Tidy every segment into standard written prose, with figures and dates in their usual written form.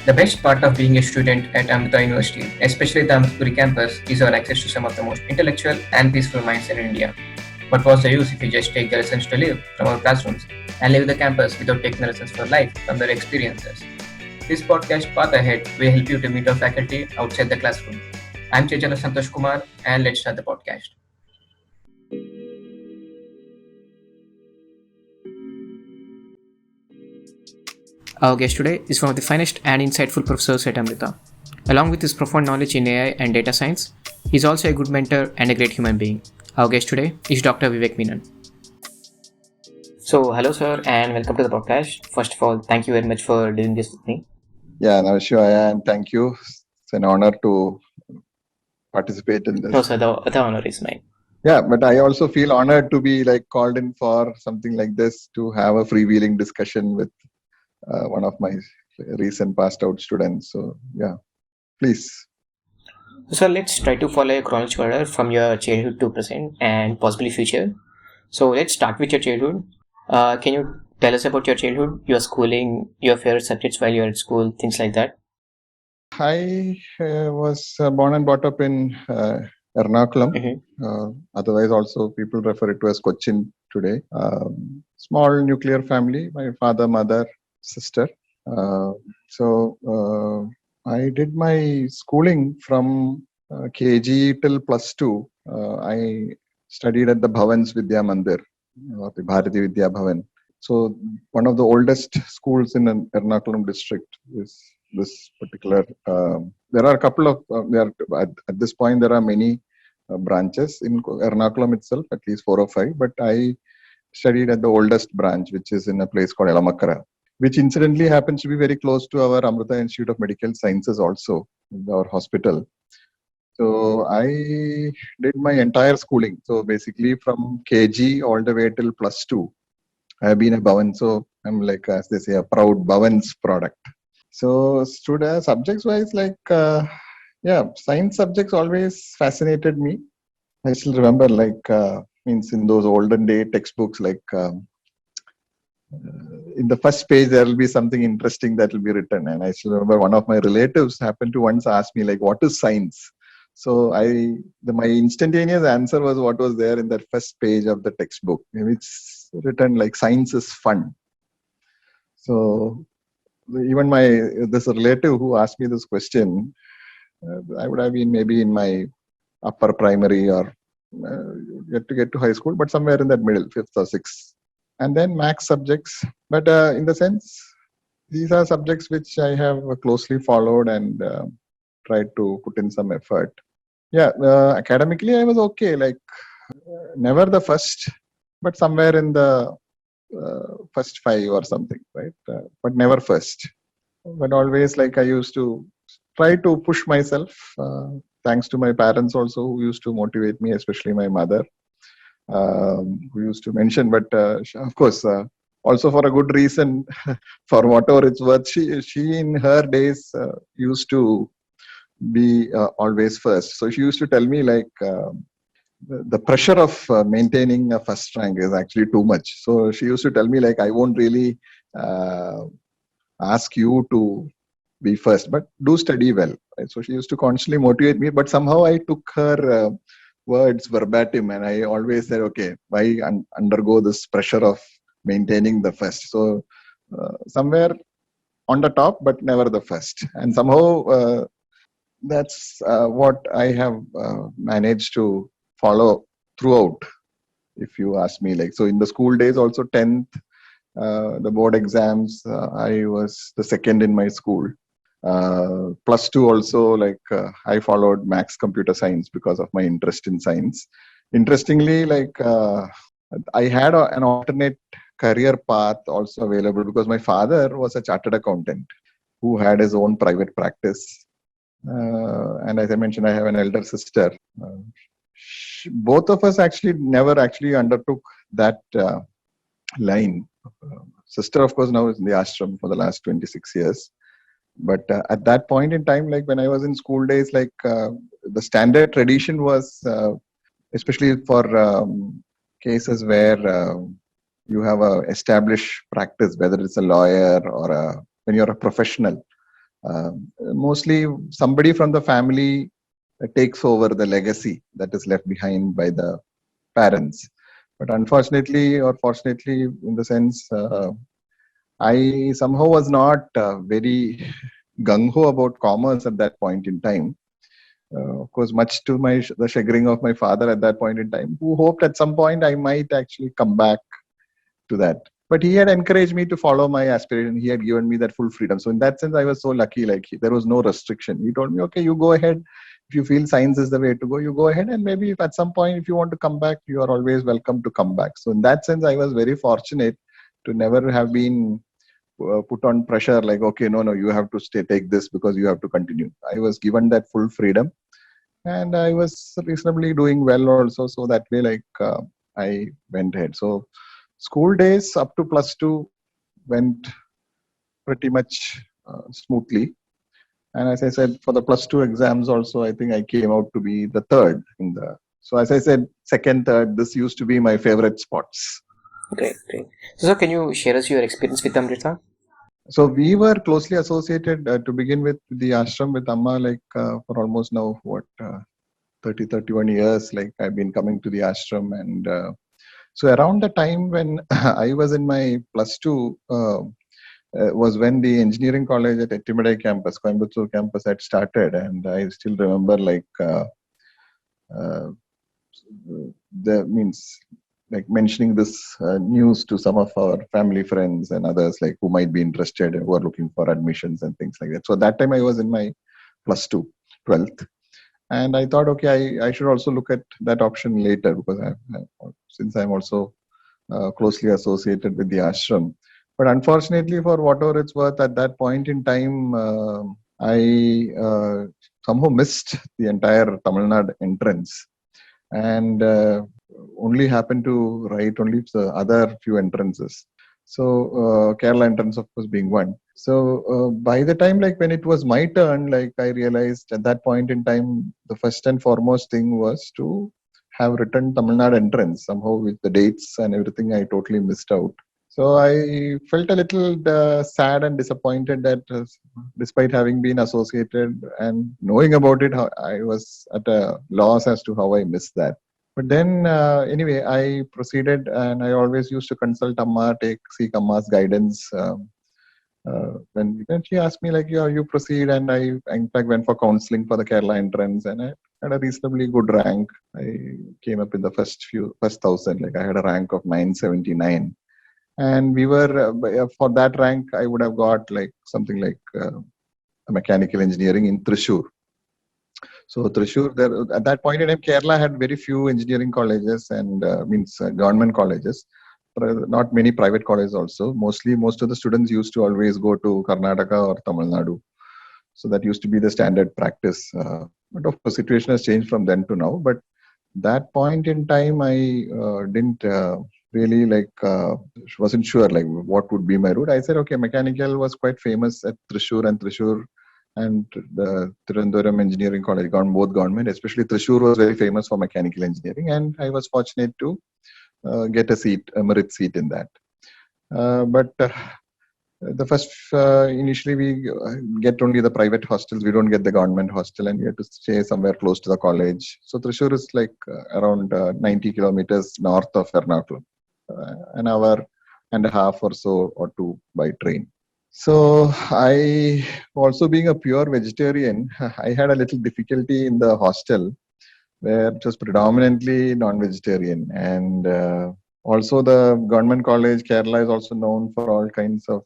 The best part of being a student at Amrita University, especially the Amrapuri campus, is our access to some of the most intellectual and peaceful minds in India. But what's the use if we just take the lessons to live from our classrooms and leave the campus without taking the lessons for life from their experiences? This podcast, Path Ahead, will help you to meet our faculty outside the classroom. I'm Chechala Santosh Kumar, and let's start the podcast. Our guest today is one of the finest and insightful professors at Amrita. Along with his profound knowledge in AI and data science, he's also a good mentor and a great human being. Our guest today is Dr. Vivek Menon. So, hello, sir, and welcome to the podcast. First of all, thank you very much for doing this with me. Yeah, Navashivaya, and thank you. It's an honor to participate in this. No, sir, the honor is mine. Yeah, but I also feel honored to be called in for something like this, to have a freewheeling discussion with one of my recent passed out students. So yeah, please. So let's try to follow a chronological order from your childhood to present and possibly future. So let's start with your childhood. Can you tell us about your childhood, your schooling, your favorite subjects while you're at school, things like that? I was born and brought up in Ernakulam. Otherwise, also people refer it to as Cochin today. Small nuclear family. My father, mother, sister. So I did my schooling from KG till +2. I studied at the Bhavans Vidya Mandir, or the Bharati Vidya Bhavan. So one of the oldest schools in Ernakulam district is this particular. There are a couple of, at this point there are many branches in Ernakulam itself, at least 4 or 5, but I studied at the oldest branch, which is in a place called Elamakara, which incidentally happens to be very close to our Amrita Institute of Medical Sciences also, our hospital. So I did my entire schooling. So basically from KG all the way till +2, I have been a Bhavan. So I'm like, as they say, a proud Bhavan's product. So subjects wise, science subjects always fascinated me. I still remember means in those olden day textbooks, in the first page there will be something interesting that will be written, and I still remember one of my relatives happened to once ask me what is science. So my instantaneous answer was what was there in that first page of the textbook. Maybe it's written science is fun. So even this relative who asked me this question, I would have been maybe in my upper primary or yet to get to high school, but somewhere in that middle, 5th or 6th. And then max subjects. But in the sense, these are subjects which I have closely followed and tried to put in some effort. Yeah, academically I was okay, never the first, but somewhere in the first 5 or something, right? But never first. But always I used to try to push myself, thanks to my parents also, who used to motivate me, especially my mother, who used to mention, but of course, also for a good reason, for whatever it's worth, she in her days used to be always first. So she used to tell me the pressure of maintaining a first rank is actually too much. So she used to tell me I won't really ask you to be first, but do study well. Right? So she used to constantly motivate me, but somehow I took her words verbatim, and I always said, okay, why undergo this pressure of maintaining the first? So somewhere on the top, but never the first. And somehow that's what I have managed to follow throughout, if you ask me. So in the school days also, 10th, the board exams, I was the second in my school. +2 also, I followed max computer science because of my interest in science. Interestingly, I had an alternate career path also available, because my father was a chartered accountant who had his own private practice. And as I mentioned, I have an elder sister. Both of us never undertook that line. Sister, of course, now is in the ashram for the last 26 years. But at that point in time, when I was in school days, the standard tradition was, especially for cases where you have a established practice, whether it's a lawyer or when you're a professional, Mostly somebody from the family takes over the legacy that is left behind by the parents. But unfortunately, or fortunately, in the sense, I somehow was not very gung ho about commerce at that point in time. Of course, much to the chagrin of my father at that point in time, who hoped at some point I might actually come back to that. But he had encouraged me to follow my aspiration. He had given me that full freedom. So in that sense, I was so lucky. Like there was no restriction. He told me, okay, you go ahead. If you feel science is the way to go, you go ahead. And maybe if at some point, if you want to come back, you are always welcome to come back. So in that sense, I was very fortunate to never have been put on pressure. Like, okay, no, you have to take this because you have to continue. I was given that full freedom, and I was reasonably doing well also. So that way, like I went ahead. So school days up to +2 went pretty much smoothly. And as I said, for the +2 exams also, I think I came out to be the third in the. So as I said, second, third, this used to be my favorite spots. Great, great. So can you share us your experience with Amrita? So we were closely associated to begin with the ashram with Amma, like for almost now, 30, 31 years, like I've been coming to the ashram. And so around the time when I was in my +2, was when the engineering college at Ettimedai campus, Coimbatore campus, had started. And I still remember like the means like mentioning this news to some of our family friends and others like who might be interested and who are looking for admissions and things like that. So that time I was in my +2, 12th. And I thought, okay, I should also look at that option later because since I'm also closely associated with the ashram. But unfortunately, for whatever it's worth, at that point in time, I somehow missed the entire Tamil Nadu entrance and only happened to write only the other few entrances. So Kerala entrance, of course, being one. So by the time, like when it was my turn, like I realized at that point in time, the first and foremost thing was to have written Tamil Nadu entrance. Somehow with the dates and everything, I totally missed out. So I felt a little sad and disappointed that despite having been associated and knowing about it, I was at a loss as to how I missed that. But then, anyway, I proceeded and I always used to consult Amma, seek Amma's guidance. When she asked me, like, yeah, you proceed. And I, in fact, went for counseling for the Kerala entrance and I had a reasonably good rank. I came up in the first 1,000, like I had a rank of 979. And we were, for that rank, I would have got like something like a mechanical engineering in Thrissur. So Thrissur, there at that point in time, Kerala had very few engineering colleges and government colleges, not many private colleges also. Most of the students used to always go to Karnataka or Tamil Nadu. So that used to be the standard practice. But of course, situation has changed from then to now. But that point in time, I didn't really wasn't sure like what would be my route. I said, okay, mechanical was quite famous at Thrissur and the Trivandrum Engineering College, both government, especially Thrissur was very famous for mechanical engineering. And I was fortunate to get a merit seat in that. But the first, initially we get only the private hostels. We don't get the government hostel and we have to stay somewhere close to the college. So Thrissur is like around 90 kilometers north of Ernakulam, an hour and a half or so or two by train. So I, also being a pure vegetarian, I had a little difficulty in the hostel where it was predominantly non-vegetarian. And also the government college, Kerala is also known for all kinds of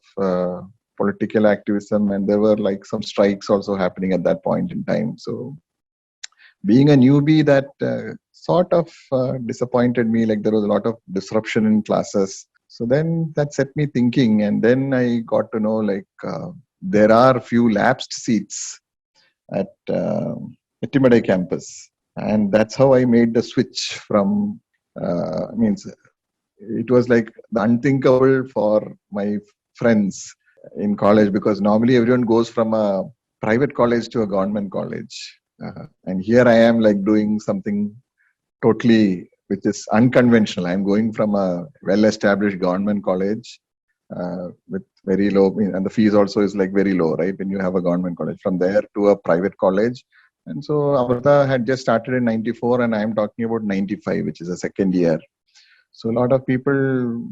political activism. And there were like some strikes also happening at that point in time. So being a newbie, that sort of disappointed me. Like there was a lot of disruption in classes. So then that set me thinking, and then I got to know like there are few lapsed seats at Ettimedai campus, and that's how I made the switch from. It was like the unthinkable for my friends in college because normally everyone goes from a private college to a government college, and here I am like doing something totally which is unconventional. I'm going from a well-established government college with very low, and the fees also is like very low, right? When you have a government college, from there to a private college. And so Amrita had just started in 94, and I'm talking about 95, which is a second year. So a lot of people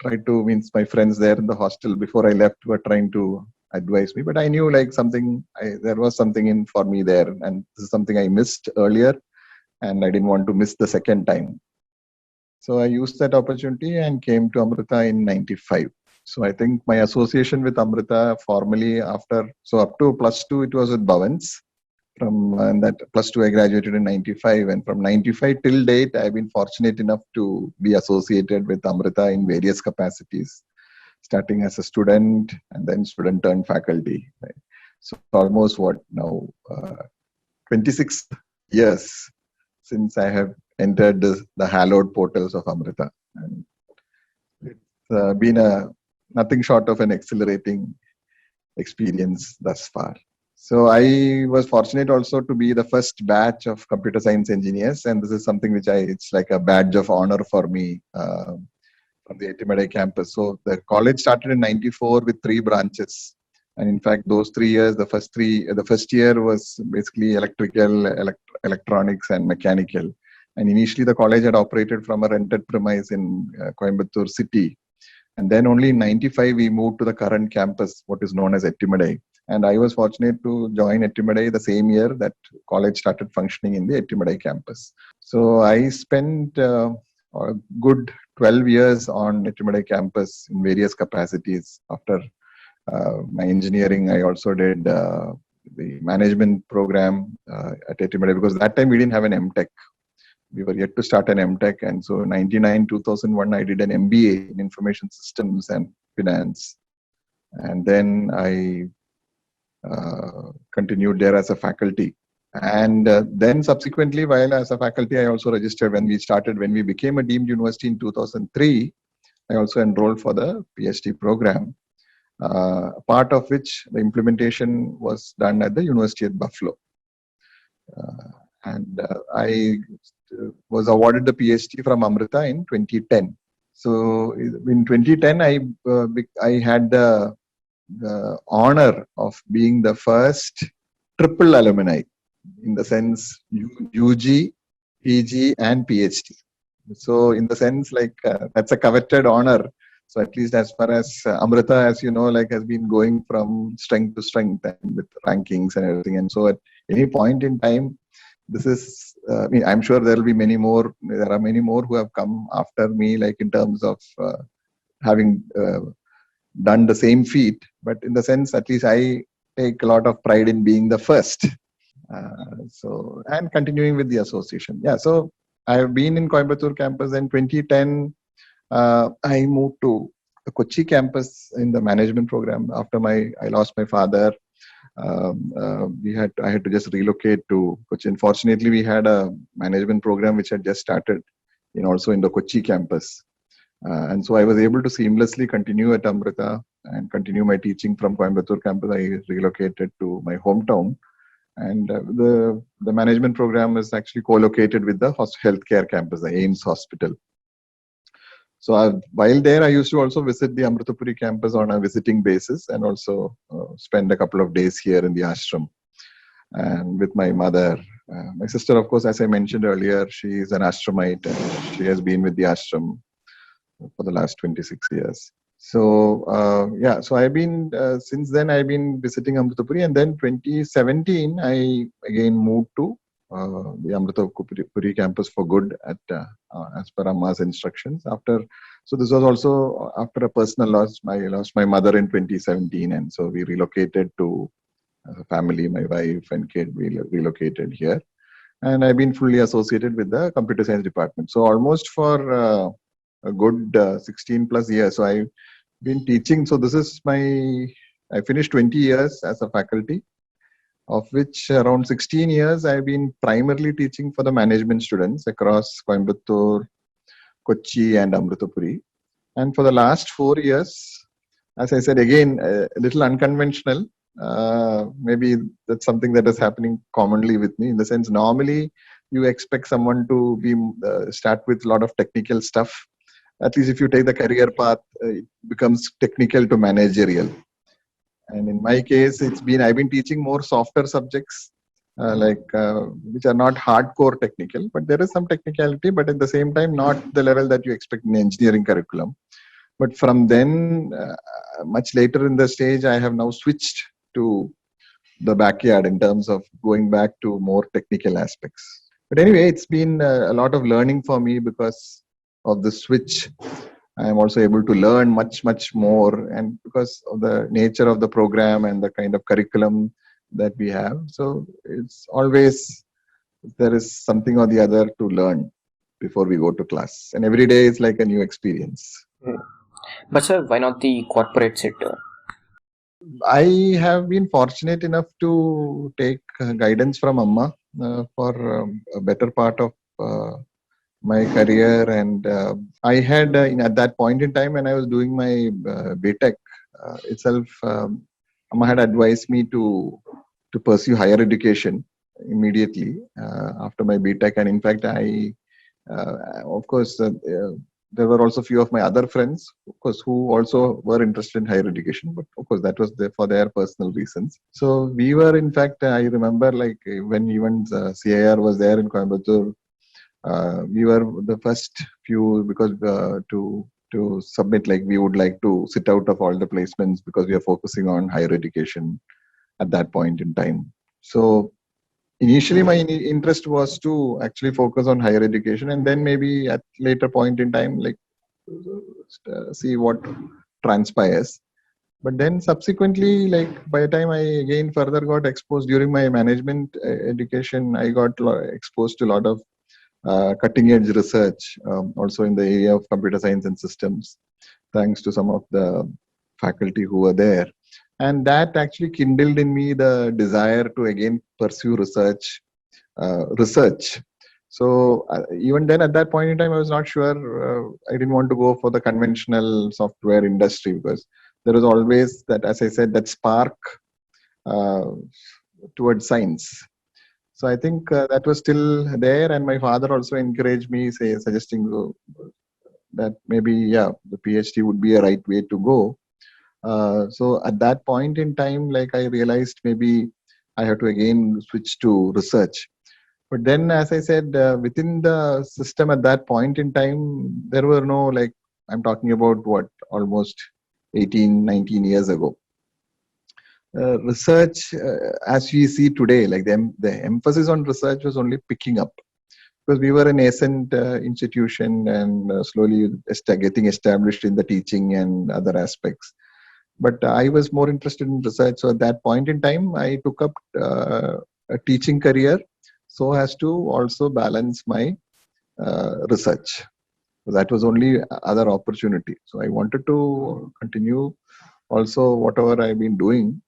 tried to, means my friends there in the hostel before I left were trying to advise me, but I knew like something, there was something in for me there, and this is something I missed earlier, and I didn't want to miss the second time. So I used that opportunity and came to Amrita in 95. So I think my association with Amrita formally after, so up to plus two, it was with Bhavans. From that plus two, I graduated in 95. And from 95 till date, I've been fortunate enough to be associated with Amrita in various capacities, starting as a student and then student turned faculty. Right? So almost what now, 26 years since I have entered the hallowed portals of Amrita. And it's been nothing short of an exhilarating experience thus far. So I was fortunate also to be the first batch of computer science engineers, and this is something which it's like a badge of honor for me from the Etimadai campus. So the college started in 94 with 3 branches. And in fact, those 3 years, the first year was basically electrical, electronics and mechanical. And initially the college had operated from a rented premise in Coimbatore city. And then only in 95, we moved to the current campus, what is known as Etimadai. And I was fortunate to join Etimadai the same year that college started functioning in the Etimadai campus. So I spent a good 12 years on Etimadai campus in various capacities. After my engineering, I also did the management program at Etimadai, because that time we didn't have an MTech. We were yet to start an MTech, and so 99, 2001, I did an MBA in Information Systems and Finance. And then I continued there as a faculty. And then subsequently, while as a faculty, I also registered when we became a deemed university in 2003, I also enrolled for the PhD program, part of which the implementation was done at the University at Buffalo. And I was awarded the PhD from Amrita in 2010. So in 2010, I had the honor of being the first triple alumni, in the sense UG, PG and PhD. So in the sense like that's a coveted honor. So at least as far as Amrita, as you know, like has been going from strength to strength and with rankings and everything. And so at any point in time, this is, I'm sure there are many more who have come after me, like in terms of having done the same feat. But in the sense, at least I take a lot of pride in being the first. So, and continuing with the association. Yeah, so I've been in Coimbatore campus. In 2010, I moved to the Kochi campus in the management program after I lost my father. I had to just relocate to Kochi. Unfortunately, we had a management program which had just started also in the Kochi campus. And so I was able to seamlessly continue at Amrita and continue my teaching from Coimbatore campus. I relocated to my hometown, and the management program is actually co-located with the healthcare campus, the AIIMS hospital. So while there, I used to also visit the Amritapuri campus on a visiting basis, and also spend a couple of days here in the ashram and with my mother. My sister, of course, as I mentioned earlier, she is an ashramite, and she has been with the ashram for the last 26 years. So so I've been, since then I've been visiting Amritapuri, and then 2017, I again moved to the Amritapuri campus for good at as per Amma's instructions. So this was also after a personal loss. I lost my mother in 2017, and so we relocated to family, my wife and kid, we relocated here. And I've been fully associated with the computer science department. So almost for a good 16 plus years. So I've been teaching. So this is I finished 20 years as a faculty, of which around 16 years I've been primarily teaching for the management students across Coimbatore, Kochi and Amritapuri. And for the last 4 years, as I said, again, a little unconventional. Maybe that's something that is happening commonly with me, in the sense normally you expect someone to be start with a lot of technical stuff at least if you take the career path, it becomes technical to managerial. And in my case, I've been teaching more softer subjects, which are not hardcore technical, but there is some technicality, but at the same time, not the level that you expect in engineering curriculum. But from then, much later in the stage, I have now switched to the backyard in terms of going back to more technical aspects. But anyway, it's been a lot of learning for me because of the switch. I am also able to learn much more, and because of the nature of the program and the kind of curriculum that we have. So it's always there is something or the other to learn before we go to class, and every day is like a new experience. But sir, why not the corporate sector? I have been fortunate enough to take guidance from Amma for a better part of my career, and I had at that point in time when I was doing my BTech itself, Amma had advised me to pursue higher education immediately after my BTech, and in fact, of course. There were also a few of my other friends, of course, who also were interested in higher education, but of course that was for their personal reasons. So we were, in fact, I remember like when even CIR was there in Coimbatore, we were the first few because to submit, like we would like to sit out of all the placements because we are focusing on higher education at that point in time. So initially my interest was to actually focus on higher education, and then maybe at later point in time, like see what transpires. But then subsequently, like by the time I again further got exposed during my management education, I got exposed to a lot of cutting edge research, also in the area of computer science and systems, thanks to some of the faculty who were there. And that actually kindled in me the desire to again pursue research. So even then, at that point in time, I was not sure. I didn't want to go for the conventional software industry because there was always that, as I said, that spark towards science. So I think that was still there, and my father also encouraged me, suggesting that maybe the PhD would be a right way to go. So at that point in time, like I realized maybe I have to again switch to research. But then, as I said, within the system at that point in time, there were no, like, I'm talking about almost 18, 19 years ago. Research, as we see today, like the emphasis on research was only picking up because we were a nascent institution and slowly getting established in the teaching and other aspects. But I was more interested in research. So at that point in time, I took up a teaching career so as to also balance my research. So that was only other opportunity. So I wanted to continue also whatever I've been doing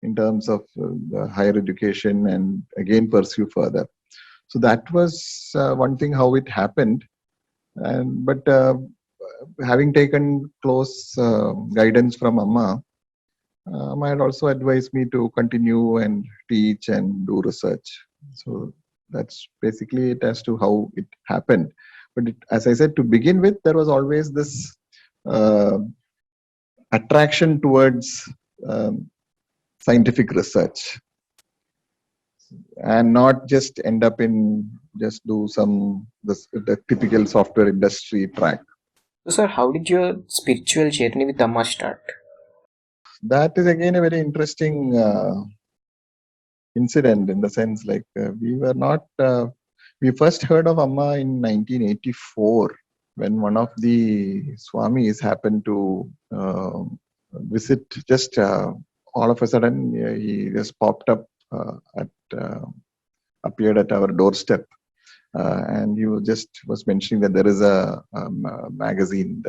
in terms of the higher education and again pursue further. So that was one thing how it happened. But having taken close guidance from Amma, Amma had also advised me to continue and teach and do research. So that's basically it as to how it happened. But as I said, to begin with, there was always this attraction towards scientific research and not just end up in just do the typical software industry track. So sir, how did your spiritual journey with Amma start? That is again a very interesting incident in the sense like we first heard of Amma in 1984 when one of the Swamis happened to visit. Just all of a sudden he just popped up appeared at our doorstep, and he was mentioning that there is a magazine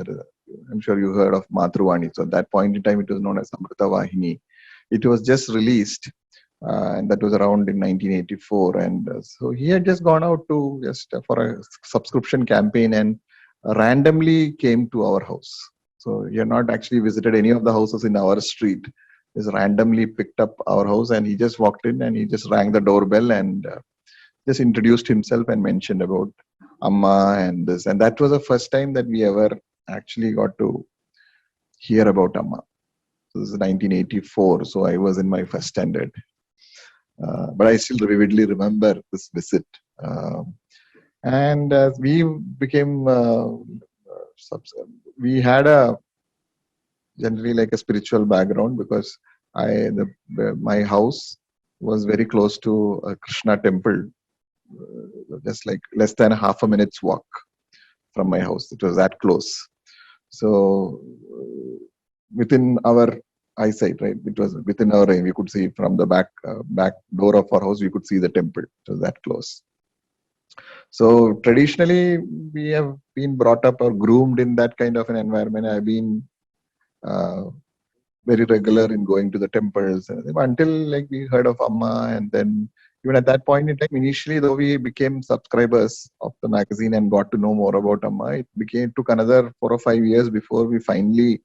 I'm sure you heard of Mathruvani. So at that point in time, it was known as Amrita Vahini. It was just released, and that was around in 1984. And so he had just gone out to for a subscription campaign and randomly came to our house. So he had not actually visited any of the houses in our street. He just randomly picked up our house, and he just walked in and he just rang the doorbell and just introduced himself and mentioned about Amma and this. And that was the first time that we ever actually got to hear about Amma. So this is 1984, so I was in my first standard. But I still vividly remember this visit. And we became, we had a generally like a spiritual background because my house was very close to a Krishna temple, just like less than half a minute's walk from my house. It was that close. So within our eyesight, right? It was within our range. We could see from the back door of our house. We could see the temple. It was that close. So traditionally, we have been brought up or groomed in that kind of an environment. I've been very regular in going to the temples until like we heard of Amma, and then even at that point in time, initially though we became subscribers of the magazine and got to know more about Amma, it took another 4 or 5 years before we finally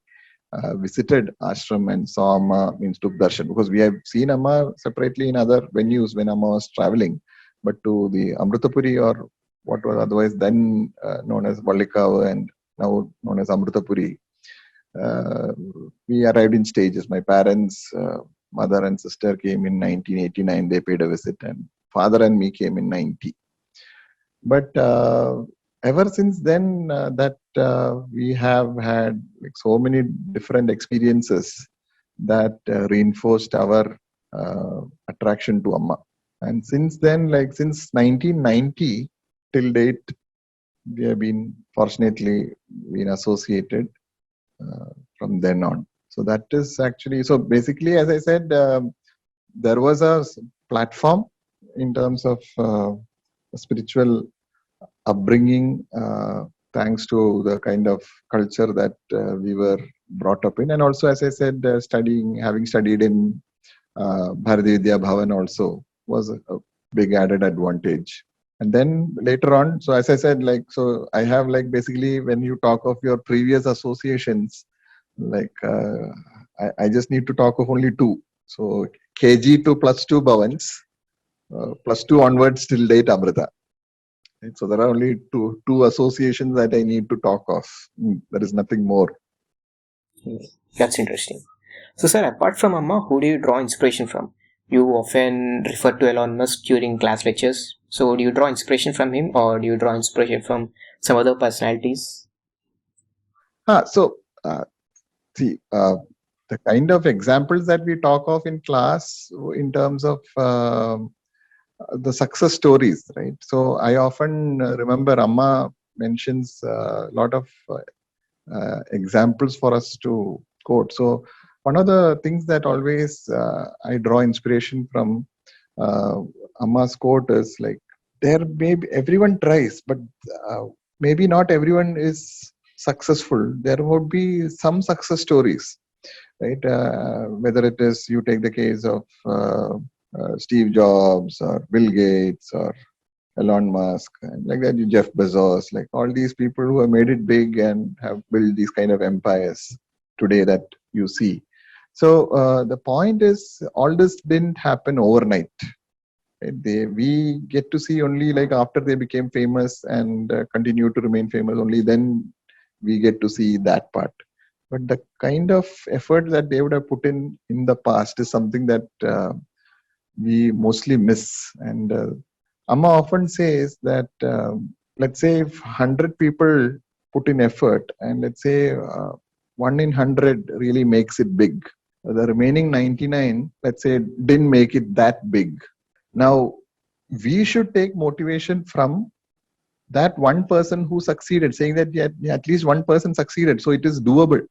visited ashram and saw Amma, means took darshan, because we have seen Amma separately in other venues when Amma was traveling, but to the Amrutapuri, or what was otherwise then known as Vallikavu and now known as Amrutapuri, we arrived in stages. My parents, mother and sister came in 1989. They paid a visit, and father and me came in 90. But ever since then, we have had like so many different experiences that reinforced our attraction to Amma. And since then, like since 1990 till date, we have been fortunately been associated from then on. So that is actually, so basically, as I said, there was a platform in terms of spiritual upbringing, thanks to the kind of culture that we were brought up in. And also, as I said, having studied in Bharati Vidya Bhavan also was a big added advantage. And then later on, so as I said, like, so I have like basically when you talk of your previous associations, like I just need to talk of only two. So KG to +2 Bhavans, +2 onwards till date Amrita. Right? So there are only two associations that I need to talk of. There is nothing more. That's interesting. So, sir, apart from Amma, who do you draw inspiration from? You often refer to Elon Musk during class lectures. So, do you draw inspiration from him, or do you draw inspiration from some other personalities? See, the kind of examples that we talk of in class in terms of the success stories, right? So I often remember Amma mentions a lot of examples for us to quote. So one of the things that always I draw inspiration from Amma's quote is like, there may be, everyone tries, but maybe not everyone is successful. There would be some success stories, right? Whether it is, you take the case of Steve Jobs or Bill Gates or Elon Musk, and like that, Jeff Bezos, like all these people who have made it big and have built these kind of empires today that you see. So the point is, all this didn't happen overnight. We get to see only like after they became famous and continue to remain famous, only then we get to see that part. But the kind of effort that they would have put in the past is something that we mostly miss. And Amma often says that, let's say if 100 people put in effort, and let's say 1 in 100 really makes it big, the remaining 99, let's say, didn't make it that big. Now, we should take motivation from that one person who succeeded, saying that at least one person succeeded, so it is doable,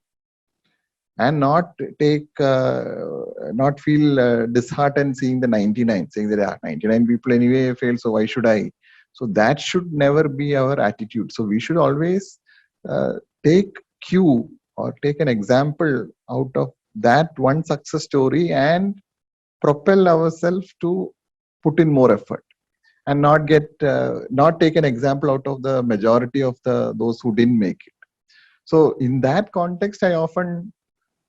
and not feel disheartened seeing the 99, saying that 99 people anyway failed, so why should I? So that should never be our attitude. So we should always take cue or take an example out of that one success story and propel ourselves to put in more effort, and not take an example out of the majority of those who didn't make it. So in that context, I often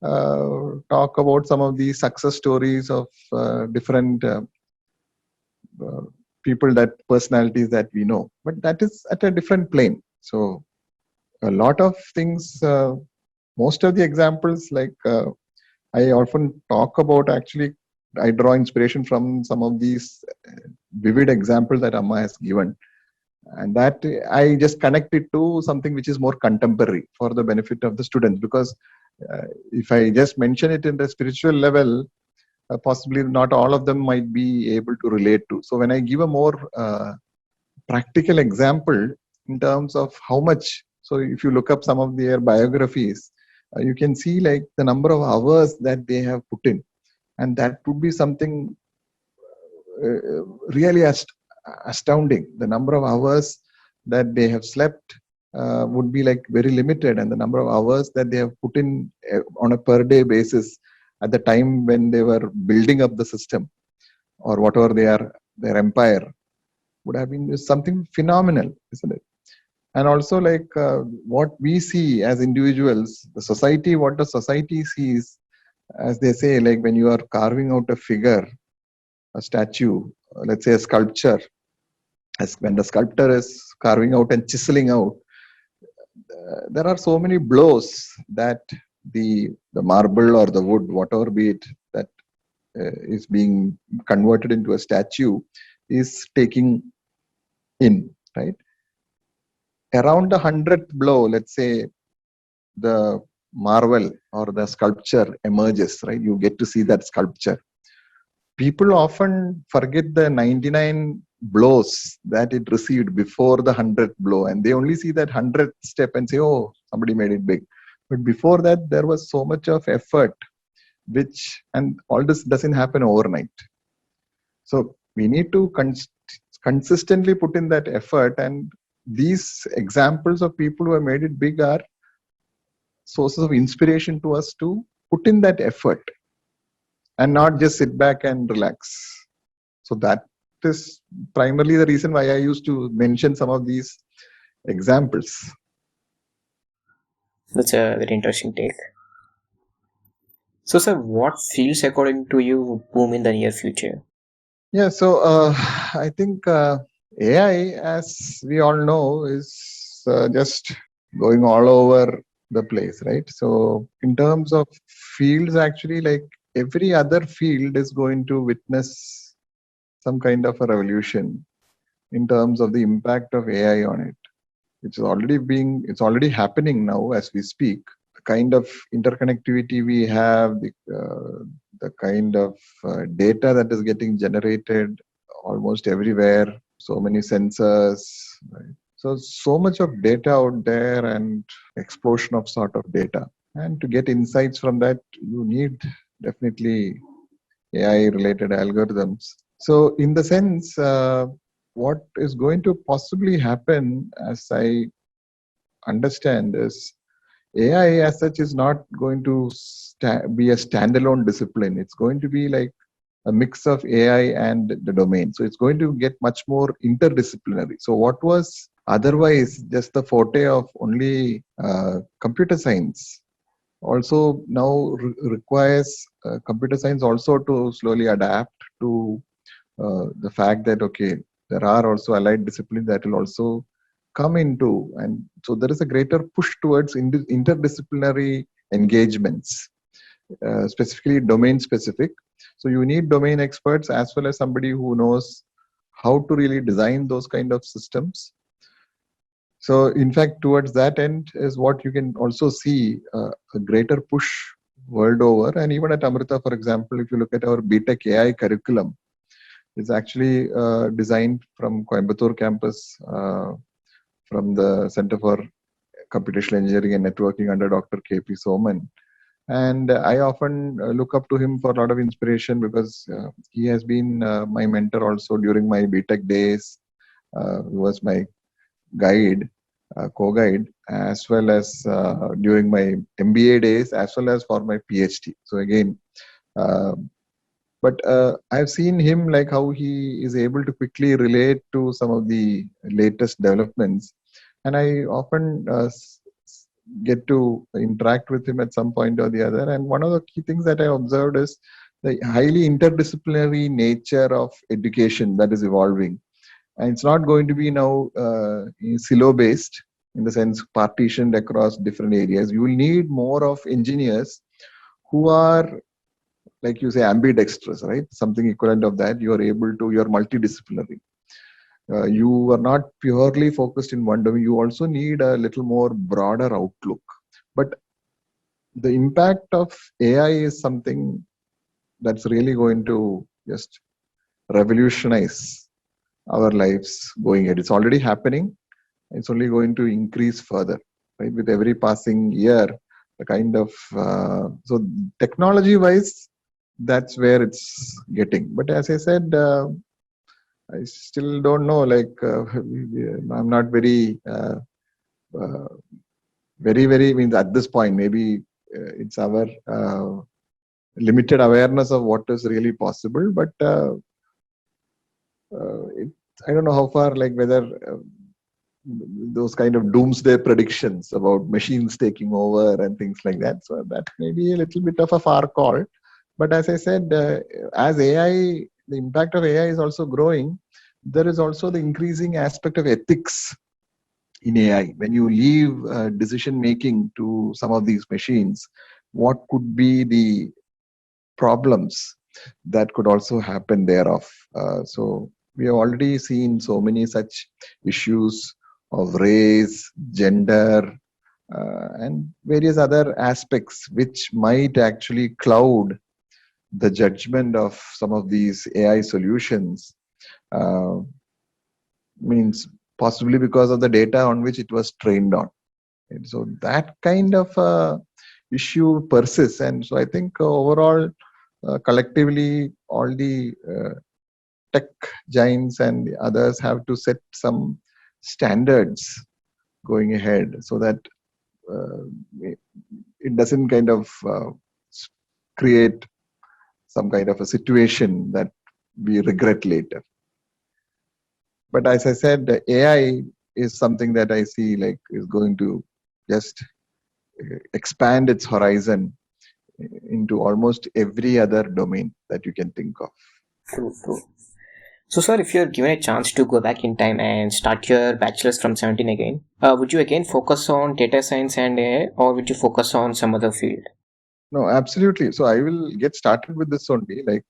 talk about some of the success stories of different people, that personalities that we know, but that is at a different plane. So a lot of things, most of the examples, like I often talk about, actually, I draw inspiration from some of these vivid examples that Amma has given. And that I just connect it to something which is more contemporary for the benefit of the students. Because if I just mention it in the spiritual level, possibly not all of them might be able to relate to. So when I give a more practical example in terms of how much, so if you look up some of their biographies, you can see like the number of hours that they have put in, and that would be something really astounding. The number of hours that they have slept would be like very limited, and the number of hours that they have put in on a per day basis at the time when they were building up the system or whatever their empire would have been something phenomenal, isn't it? And also, like what we see as individuals, the society, what the society sees, as they say, like when you are carving out a figure, a statue, let's say a sculpture, as when the sculptor is carving out and chiseling out, there are so many blows that the marble or the wood, whatever be it, that is being converted into a statue, is taking in, right? Around the 100th blow, let's say, the marvel or the sculpture emerges, right? You get to see that sculpture. People often forget the 99 blows that it received before the 100th blow, and they only see that 100th step and say, oh, somebody made it big. But before that, there was so much of effort, and all this doesn't happen overnight. So we need to consistently put in that effort, and these examples of people who have made it big are sources of inspiration to us to put in that effort and not just sit back and relax. So that is primarily the reason why I used to mention some of these examples. That's a very interesting take. So, sir, what fields, according to you, will boom in the near future? Yeah, so I think AI, as we all know, is just going all over the place, right? So in terms of fields, actually, like every other field is going to witness some kind of a revolution in terms of the impact of AI on it. It's already happening now as we speak. The kind of interconnectivity we have, the kind of data that is getting generated almost everywhere, so many sensors, right? So much of data out there, and explosion of sort of data. And to get insights from that, you need definitely AI related algorithms. So in the sense, what is going to possibly happen, as I understand, is AI as such is not going to be a standalone discipline. It's going to be like a mix of AI and the domain. So it's going to get much more interdisciplinary. So what was otherwise just the forte of only computer science also now requires computer science also to slowly adapt to the fact that, okay, there are also allied disciplines that will also come into, and so there is a greater push towards interdisciplinary engagements, specifically domain specific. So you need domain experts as well as somebody who knows how to really design those kind of systems. So in fact, towards that end is what you can also see a greater push world over. And even at Amrita, for example, if you look at our BTech AI curriculum, it's actually designed from Coimbatore campus, from the Center for Computational Engineering and Networking under Dr. K.P. Soman. And I often look up to him for a lot of inspiration because he has been my mentor also during my BTech days. He was my guide, co-guide, as well as during my MBA days, as well as for my PhD. So again, but I've seen him like how he is able to quickly relate to some of the latest developments, and I often get to interact with him at some point or the other. And one of the key things that I observed is the highly interdisciplinary nature of education that is evolving. And it's not going to be now silo based. in the sense partitioned across different areas. You will need more of engineers who are, like you say, ambidextrous, right? Something equivalent of that. You are able to, you're multidisciplinary. You are not purely focused in one domain. You also need a little more broader outlook. But the impact of AI is something that's really going to just revolutionize our lives going ahead. It's already happening. It's only going to increase further, right? With every passing year, the kind of so technology-wise, that's where it's getting. But as I said, I still don't know. Like I'm not very, very means at this point. Maybe it's our limited awareness of what is really possible. But I don't know how far, like whether those kind of doomsday predictions about machines taking over and things like that. So that may be a little bit of a far call. But as I said, as AI, the impact of AI is also growing. There is also the increasing aspect of ethics in AI. When you leave decision making to some of these machines, what could be the problems that could also happen thereof? So we have already seen so many such issues of race, gender, and various other aspects which might actually cloud the judgment of some of these AI solutions. Means possibly because of the data on which it was trained on. And so that kind of issue persists. And so I think overall, collectively, all the tech giants and the others have to set some standards going ahead so that it doesn't kind of create some kind of a situation that we regret later. But as I said, the AI is something that I see like is going to just expand its horizon into almost every other domain that you can think of. True, true. So, sir, if you're given a chance to go back in time and start your bachelor's from 17 again, would you again focus on data science and AI, or would you focus on some other field? No, absolutely. So I will get started with this only, like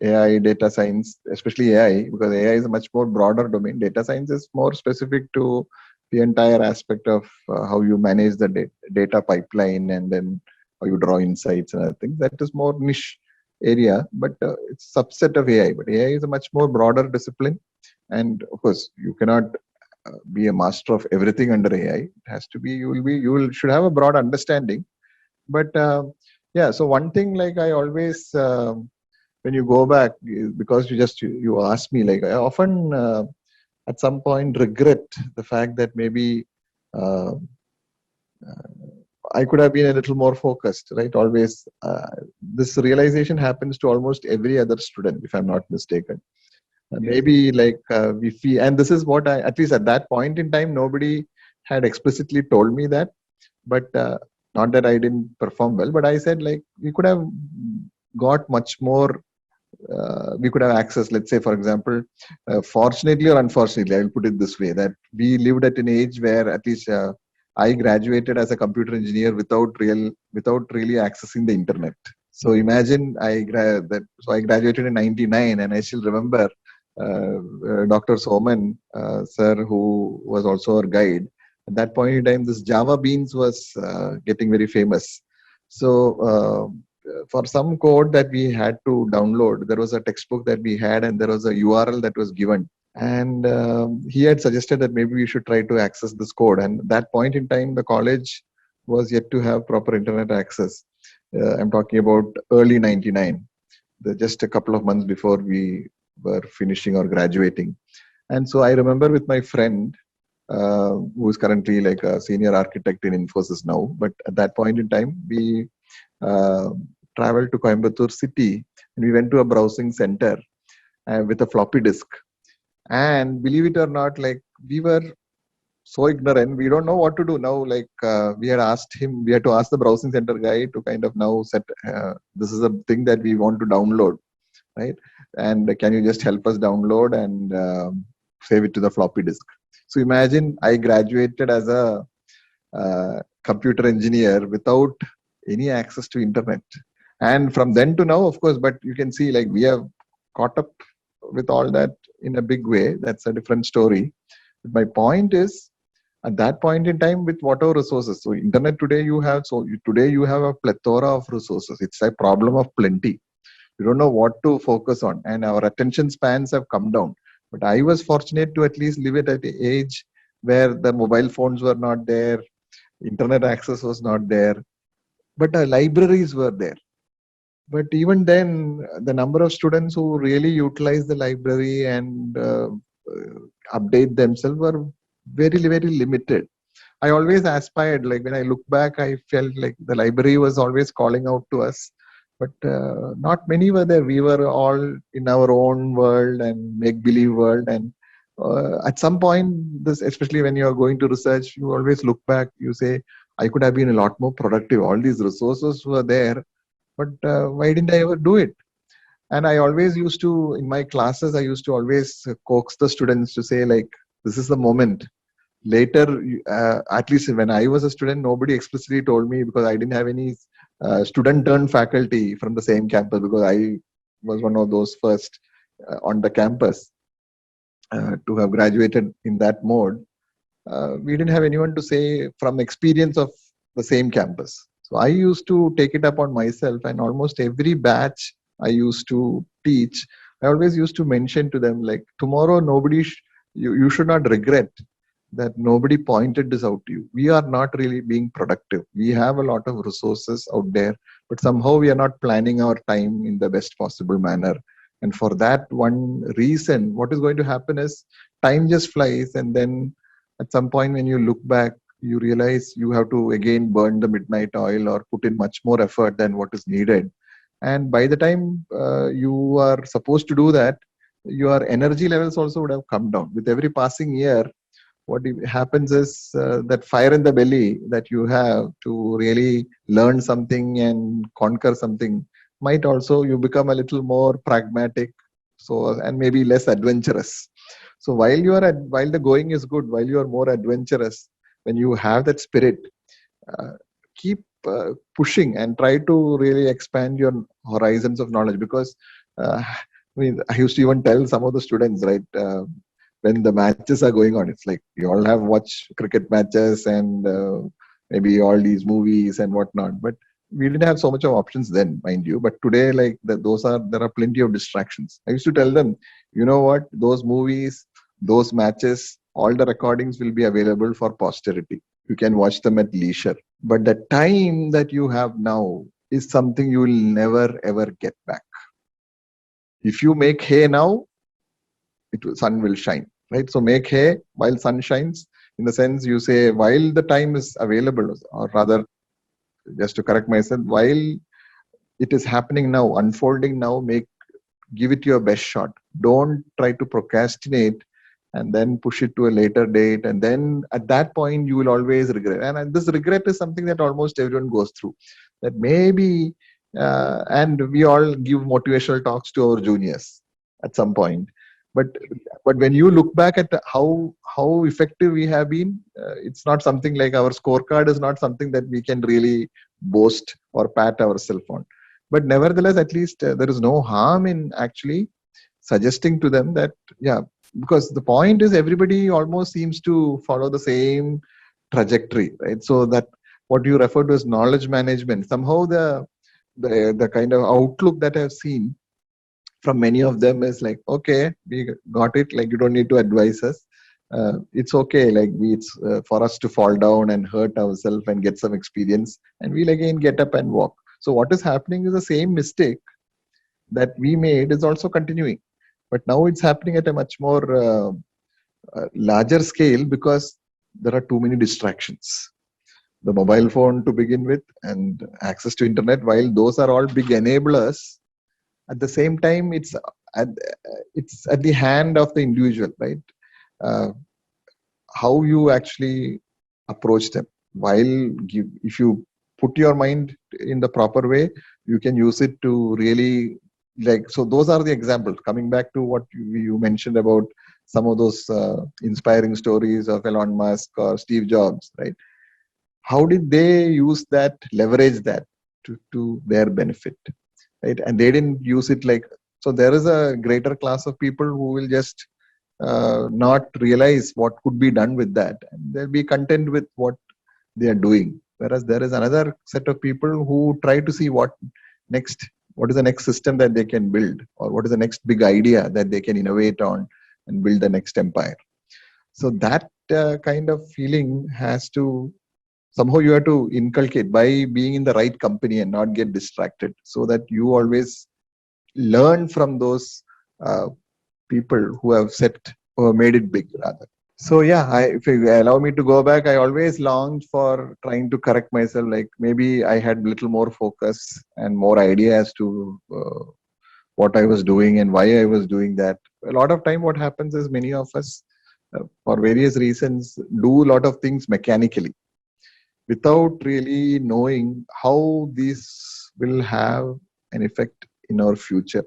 AI, data science, especially AI, because AI is a much more broader domain. Data science is more specific to the entire aspect of how you manage the data pipeline and then how you draw insights and other things. That is more niche area, but it's a subset of AI. But AI is a much more broader discipline, and of course, you cannot be a master of everything under AI. It has to be should have a broad understanding. But yeah, so one thing like I always when you go back, because you asked me, like I often at some point regret the fact that maybe I could have been a little more focused, right? Always this realization happens to almost every other student, if I'm not mistaken. Maybe like we feel, and this is what I, at least at that point in time, nobody had explicitly told me that, but not that I didn't perform well, but I said like we could have got much more. We could have access, let's say, for example, fortunately or unfortunately, I will put it this way: that we lived at an age where at least I graduated as a computer engineer without really accessing the internet. So imagine so I graduated in '99, and I still remember Dr. Soman sir, who was also our guide. At that point in time, this Java Beans was getting very famous. So for some code that we had to download, there was a textbook that we had, and there was a URL that was given. And he had suggested that maybe we should try to access this code. And at that point in time, the college was yet to have proper internet access. I'm talking about early '99, just a couple of months before we were finishing or graduating. And so I remember with my friend, who is currently like a senior architect in Infosys now, but at that point in time, we traveled to Coimbatore city, and we went to a browsing center with a floppy disk. And believe it or not, like we were so ignorant, we don't know what to do now. Like we had to ask the browsing center guy to kind of now set, this is a thing that we want to download, right? And can you just help us download and save it to the floppy disk? So imagine I graduated as a computer engineer without any access to internet. And from then to now, of course, but you can see like we have caught up with all that in a big way. That's a different story. But my point is, at that point in time, with whatever resources, so internet today you have, today you have a plethora of resources. It's a problem of plenty. You don't know what to focus on, and our attention spans have come down. But I was fortunate to at least live at an age where the mobile phones were not there, internet access was not there, but libraries were there. But even then, the number of students who really utilize the library and update themselves were very, very limited. I always aspired, like when I look back, I felt like the library was always calling out to us, but not many were there. We were all in our own world and make believe world. And at some point, this, especially when you are going to research, you always look back, you say, I could have been a lot more productive. All these resources were there, but why didn't I ever do it? And I always used to, in my classes, I used to always coax the students to say, like, this is the moment. Later, at least when I was a student, nobody explicitly told me, because I didn't have any student turned faculty from the same campus, because I was one of those first on the campus to have graduated in that mode. We didn't have anyone to say from experience of the same campus. So I used to take it upon myself, and almost every batch I used to teach, I always used to mention to them, like, tomorrow you should not regret that nobody pointed this out to you. We are not really being productive. We have a lot of resources out there, but somehow we are not planning our time in the best possible manner. And for that one reason, what is going to happen is time just flies, and then at some point when you look back, you realize you have to again burn the midnight oil or put in much more effort than what is needed. And by the time you are supposed to do that, your energy levels also would have come down. With every passing year, what happens is that fire in the belly that you have to really learn something and conquer something might also, you become a little more pragmatic, so, and maybe less adventurous. So while the going is good, while you are more adventurous, when you have that spirit, keep pushing and try to really expand your horizons of knowledge. Because I used to even tell some of the students, right, when the matches are going on, it's like you all have watched cricket matches and maybe all these movies and whatnot, but we didn't have so much of options then, mind you. But today, like there are plenty of distractions. I used to tell them, you know what, those movies, those matches, all the recordings will be available for posterity. You can watch them at leisure. But the time that you have now is something you will never ever get back. If you make hay now, sun will shine, right? So make hay while sun shines. In the sense, you say, while the time is available, or rather, just to correct myself, while it is happening now, unfolding now, give it your best shot. Don't try to procrastinate and then push it to a later date. And then at that point, you will always regret. And this regret is something that almost everyone goes through. That maybe, and we all give motivational talks to our juniors at some point. But when you look back at how effective we have been, it's not something like, our scorecard is not something that we can really boast or pat ourselves on. But nevertheless, at least there is no harm in actually suggesting to them that, yeah, because the point is everybody almost seems to follow the same trajectory, right? So that what you refer to as knowledge management, somehow the kind of outlook that I've seen from many of them is like, okay, we got it, like you don't need to advise us. It's okay, like it's for us to fall down and hurt ourselves and get some experience, and we'll again get up and walk. So what is happening is the same mistake that we made is also continuing, but now it's happening at a much more larger scale, because there are too many distractions. The mobile phone to begin with, and access to internet, while those are all big enablers, at the same time, it's at the hand of the individual, right? How you actually approach them. If you put your mind in the proper way, you can use it to really, like, so those are the examples. Coming back to what you mentioned about some of those inspiring stories of Elon Musk or Steve Jobs, right? How did they use that, leverage that to their benefit, right? And they didn't use it like, so there is a greater class of people who will just not realize what could be done with that, and they'll be content with what they are doing. Whereas there is another set of people who try to see what is the next system that they can build, or what is the next big idea that they can innovate on and build the next empire. So that kind of feeling has to, somehow you have to inculcate by being in the right company and not get distracted, so that you always learn from those people who have made it big rather. So yeah, if you allow me to go back, I always longed for trying to correct myself. Like maybe I had little more focus and more idea as to what I was doing and why I was doing that. A lot of time, what happens is many of us, for various reasons, do a lot of things mechanically without really knowing how these will have an effect in our future.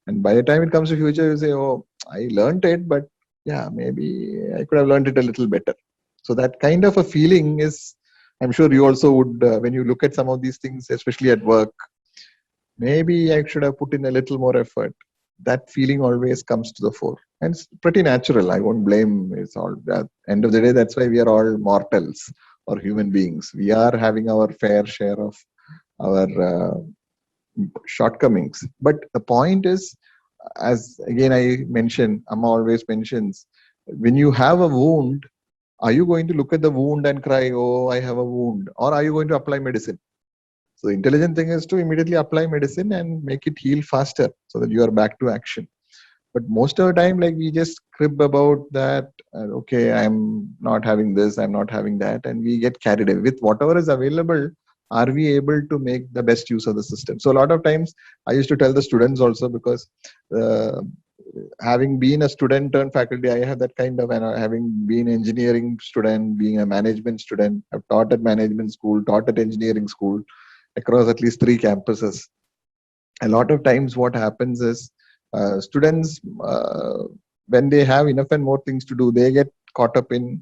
And by the time it comes to future, you say, "Oh, I learned it, but yeah, maybe I could have learned it a little better." So that kind of a feeling is, I'm sure you also would, when you look at some of these things, especially at work, maybe I should have put in a little more effort. That feeling always comes to the fore, and it's pretty natural. I won't blame. It's all at end of the day. That's why we are all mortals or human beings. We are having our fair share of our shortcomings. But the point is, as again I mentioned, Amma always mentions, when you have a wound, are you going to look at the wound and cry, "Oh, I have a wound," or are you going to apply medicine? So the intelligent thing is to immediately apply medicine and make it heal faster, so that you are back to action. But most of the time, like, we just crib about that. Okay, I'm not having this, I'm not having that, and we get carried away with whatever is available. Are we able to make the best use of the system? So a lot of times, I used to tell the students also, because uh, having been a student turned faculty, I have that kind of, and having been an engineering student, being a management student, I've taught at management school, taught at engineering school across at least 3 campuses. A lot of times, what happens is, students, when they have enough and more things to do, they get caught up in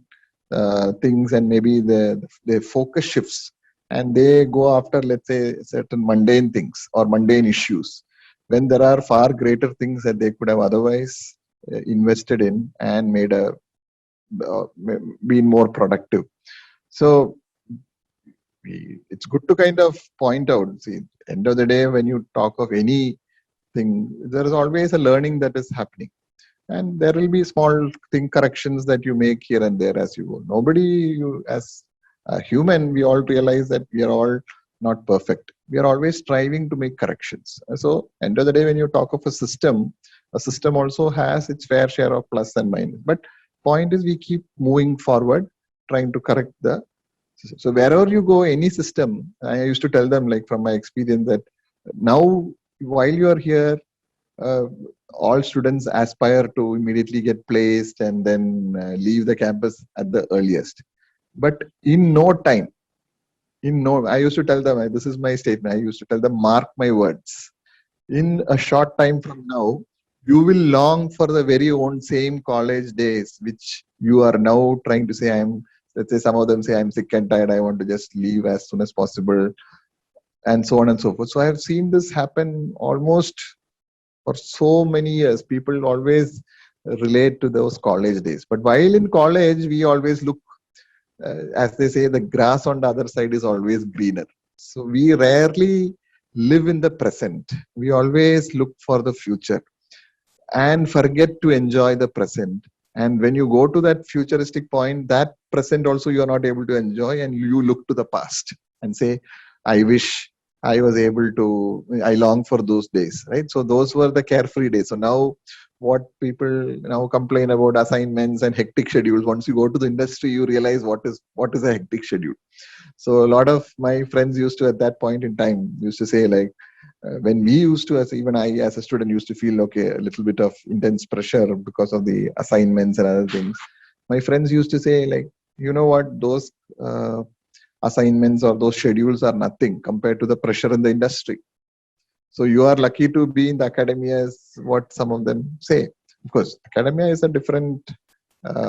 things, and maybe their focus shifts, and they go after, let's say, certain mundane things or mundane issues, when there are far greater things that they could have otherwise invested in and made uh, been more productive. So it's good to kind of point out. See, end of the day, when you talk of anything, there is always a learning that is happening, and there will be small thing corrections that you make here and there as you go. Nobody, you as a human, we all realize that we are all not perfect. We are always striving to make corrections. So end of the day, when you talk of a system also has its fair share of plus and minus. But point is, we keep moving forward, trying to correct the system. So wherever you go, any system, I used to tell them, like, from my experience, that now while you are here, uh, all students aspire to immediately get placed and then leave the campus at the earliest. But in no time, I used to tell them, this is my statement, I used to tell them, mark my words. In a short time from now, you will long for the very own same college days, which you are now trying to say, let's say some of them say, I'm sick and tired, I want to just leave as soon as possible, and so on and so forth. So I have seen this happen almost for so many years. People always relate to those college days. But while in college, we always look, as they say, the grass on the other side is always greener. So we rarely live in the present. We always look for the future and forget to enjoy the present. And when you go to that futuristic point, that present also you are not able to enjoy, and you look to the past and say, I wish I was able to, I long for those days, right? So those were the carefree days. So now what people now complain about assignments and hectic schedules. Once you go to the industry, you realize what is a hectic schedule. So a lot of my friends used to, at that point in time, used to say, like, when we used to, as even I as a student used to feel, okay, a little bit of intense pressure because of the assignments and other things. My friends used to say, like, you know what, those assignments or those schedules are nothing compared to the pressure in the industry. So you are lucky to be in the academia, is what some of them say. Of course, academia is a different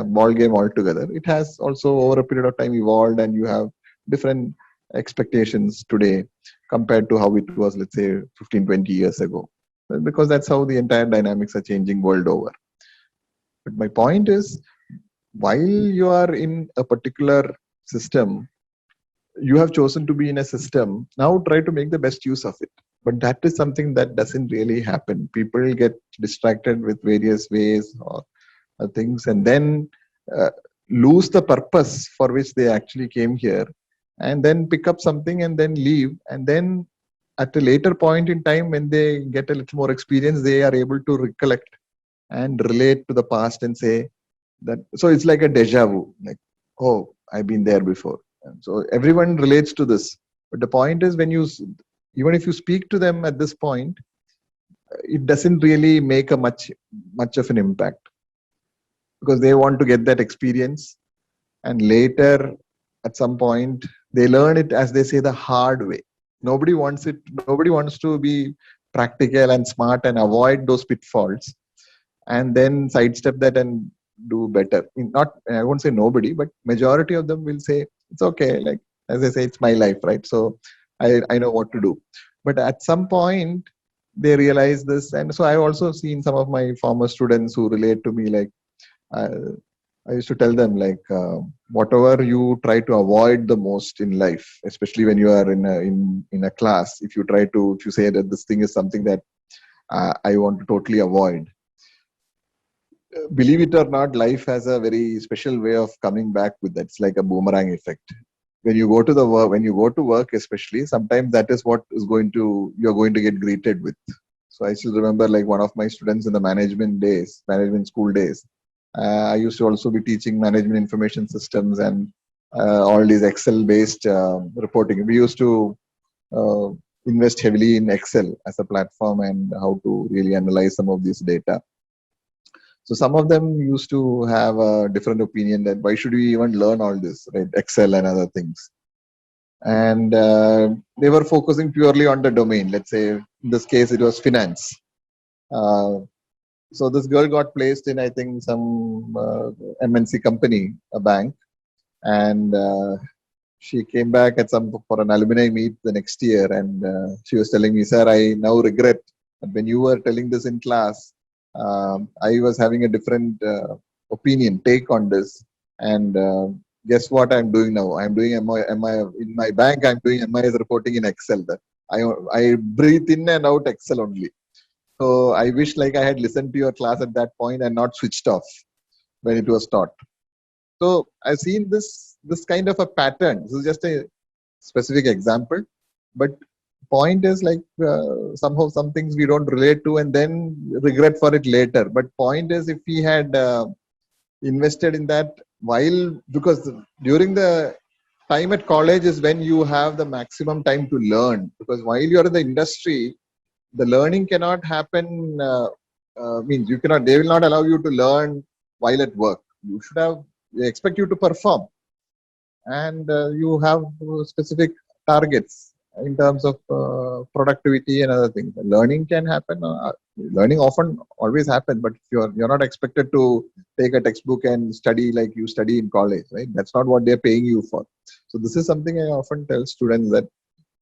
ball game altogether. It has also over a period of time evolved, and you have different expectations today compared to how it was, let's say, 15, 20 years ago. Because that's how the entire dynamics are changing world over. But my point is, while you are in a particular system, you have chosen to be in a system. Now try to make the best use of it. But that is something that doesn't really happen. People get distracted with various ways or things, and then uh, lose the purpose for which they actually came here, and then pick up something and then leave. And then at a later point in time, when they get a little more experience, they are able to recollect and relate to the past and say that. So it's like a deja vu, like, oh, I've been there before. And so everyone relates to this. But the point is, when you, even if you speak to them at this point, it doesn't really make a much of an impact, because they want to get that experience, and later at some point they learn it, as they say, the hard way. Nobody wants to be practical and smart and avoid those pitfalls and then sidestep that and do better. Not, I won't say nobody, but majority of them will say it's okay, like, as I say, it's my life, right? So I know what to do. But at some point they realize this. And so I've also seen some of my former students who relate to me, like, I, I used to tell them, like, whatever you try to avoid the most in life, especially when you are in a class, if you say that this thing is something that I want to totally avoid, believe it or not, life has a very special way of coming back with that. It's like a boomerang effect. When you go to when you go to work, especially, sometimes that is what you're going to get greeted with. So I still remember, like, one of my students in the management school days. I used to also be teaching management information systems and all these Excel-based reporting. We used to uh, invest heavily in Excel as a platform and how to really analyze some of this data. So some of them used to have a different opinion that why should we even learn all this, right? Excel and other things. And they were focusing purely on the domain. Let's say in this case, it was finance. So this girl got placed in, I think, some MNC company, a bank, and she came back for an alumni meet the next year, and she was telling me, "Sir, I now regret that when you were telling this in class, I was having a different take on this, and guess what I'm doing now? I'm doing MI in my bank. I'm doing MIS reporting in Excel. I breathe in and out Excel only." So I wish, like, I had listened to your class at that point and not switched off when it was taught. So I've seen this kind of a pattern. This is just a specific example, but point is, like, somehow some things we don't relate to and then regret for it later. But point is, if we had invested in that because during the time at college is when you have the maximum time to learn, because while you're in the industry, the learning cannot happen. Means they will not allow you to learn while at work. They expect you to perform, and you have specific targets in terms of productivity and other things. Learning can happen. Learning often always happens, but you're not expected to take a textbook and study like you study in college, right? That's not what they're paying you for. So this is something I often tell students, that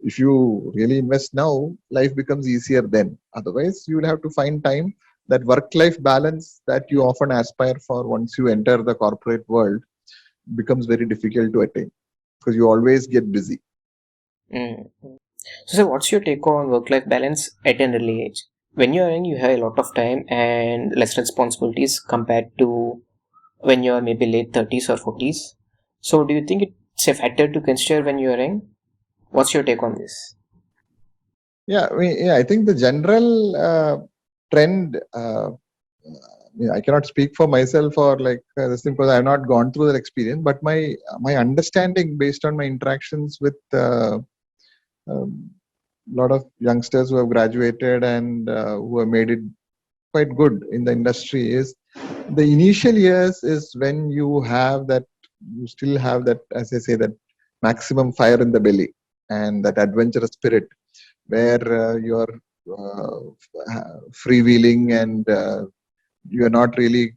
if you really invest now, life becomes easier then. Otherwise, you will have to find time. That work-life balance that you often aspire for once you enter the corporate world becomes very difficult to attain, because you always get busy. Mm. So, what's your take on work-life balance at an early age? When you're young, you have a lot of time and less responsibilities compared to when you're maybe late 30s or 40s. So, do you think it's a factor to consider when you're young? What's your take on this? Yeah, I think the general trend. I cannot speak for myself or like this thing, because I have not gone through that experience. But my understanding, based on my interactions with a lot of youngsters who have graduated and who have made it quite good in the industry, is the initial years is when you still have that, as I say, that maximum fire in the belly and that adventurous spirit, where you're freewheeling and you are not really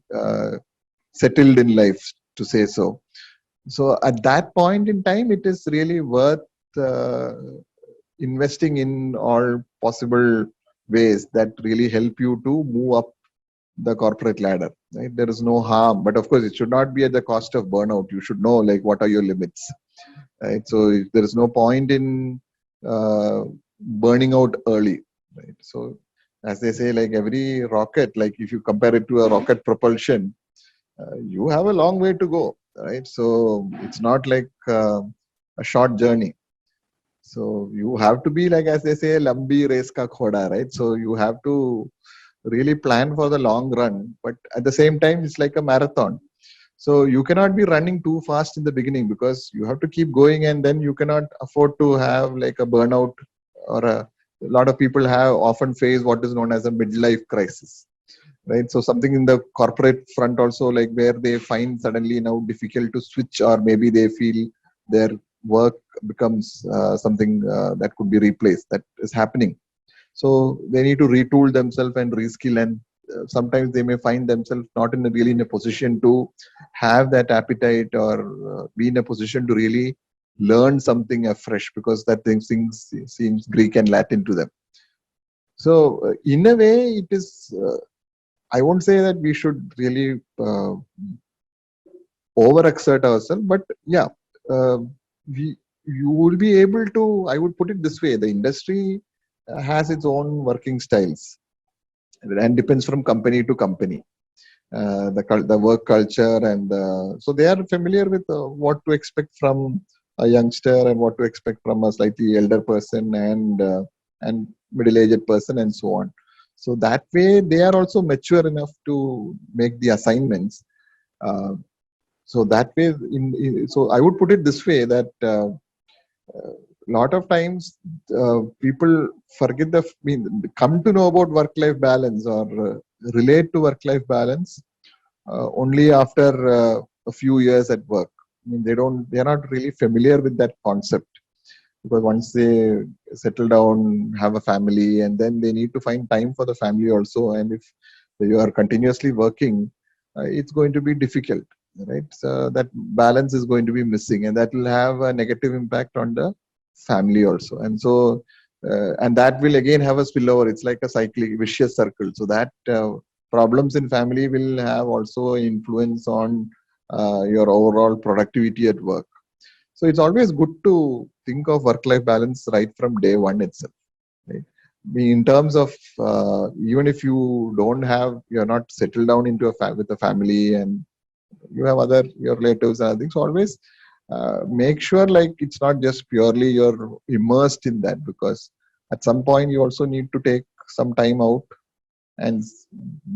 settled in life, to say so. So at that point in time, it is really worth uh, investing in all possible ways that really help you to move up the corporate ladder. Right? There is no harm, but of course, it should not be at the cost of burnout. You should know like what are your limits. Right? So there is no point in burning out early. Right? So as they say, like every rocket, like if you compare it to a rocket propulsion, you have a long way to go. Right? So it's not like a short journey. So you have to be like, as they say, lambi race ka khoda, right? So you have to really plan for the long run, but at the same time, it's like a marathon. So you cannot be running too fast in the beginning because you have to keep going, and then you cannot afford to have like a burnout or a lot of people have often face what is known as a midlife crisis, right? So something in the corporate front also, like where they find suddenly now difficult to switch, or maybe they feel their work becomes something that could be replaced. That is happening. So they need to retool themselves and reskill, and sometimes they may find themselves not in a, really in a position to have that appetite or be in a position to really learn something afresh because that things seems Greek and Latin to them. So in a way, it is. I won't say that we should really overexert ourselves, but yeah, uh, we you will be able to. I would put it this way: the industry has its own working styles and depends from company to company. The work culture, and so they are familiar with what to expect from a youngster and what to expect from a slightly elder person and middle-aged person and so on. So that way they are also mature enough to make the assignments. Uh, so that way, so I would put it this way that lot of times people forget come to know about work-life balance or relate to work-life balance only after a few years at work. I mean, they're not really familiar with that concept because once they settle down, have a family, and then they need to find time for the family also. And if you are continuously working, it's going to be difficult, right? So that balance is going to be missing, and that will have a negative impact on the family also. And so, and that will again have a spillover. It's like a cyclic, vicious circle. So that problems in family will have also influence on your overall productivity at work. So it's always good to think of work-life balance right from day one itself. Right? In terms of even if you don't have, you're not settled down into with a family, and you have other your relatives and other things. So always make sure like it's not just purely you're immersed in that, because at some point you also need to take some time out and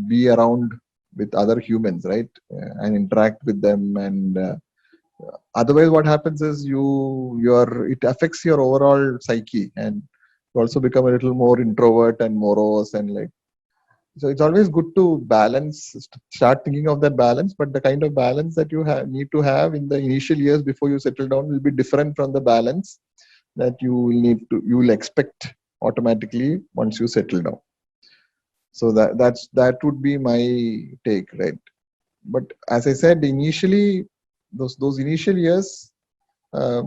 be around with other humans, right? And interact with them, and otherwise what happens is it affects your overall psyche, and you also become a little more introvert and morose, and like, so it's always good to start thinking of that balance, but the kind of balance that you need to have in the initial years before you settle down will be different from the balance that you will expect automatically once you settle down. So that would be my take, right? But as I said initially, those initial years uh,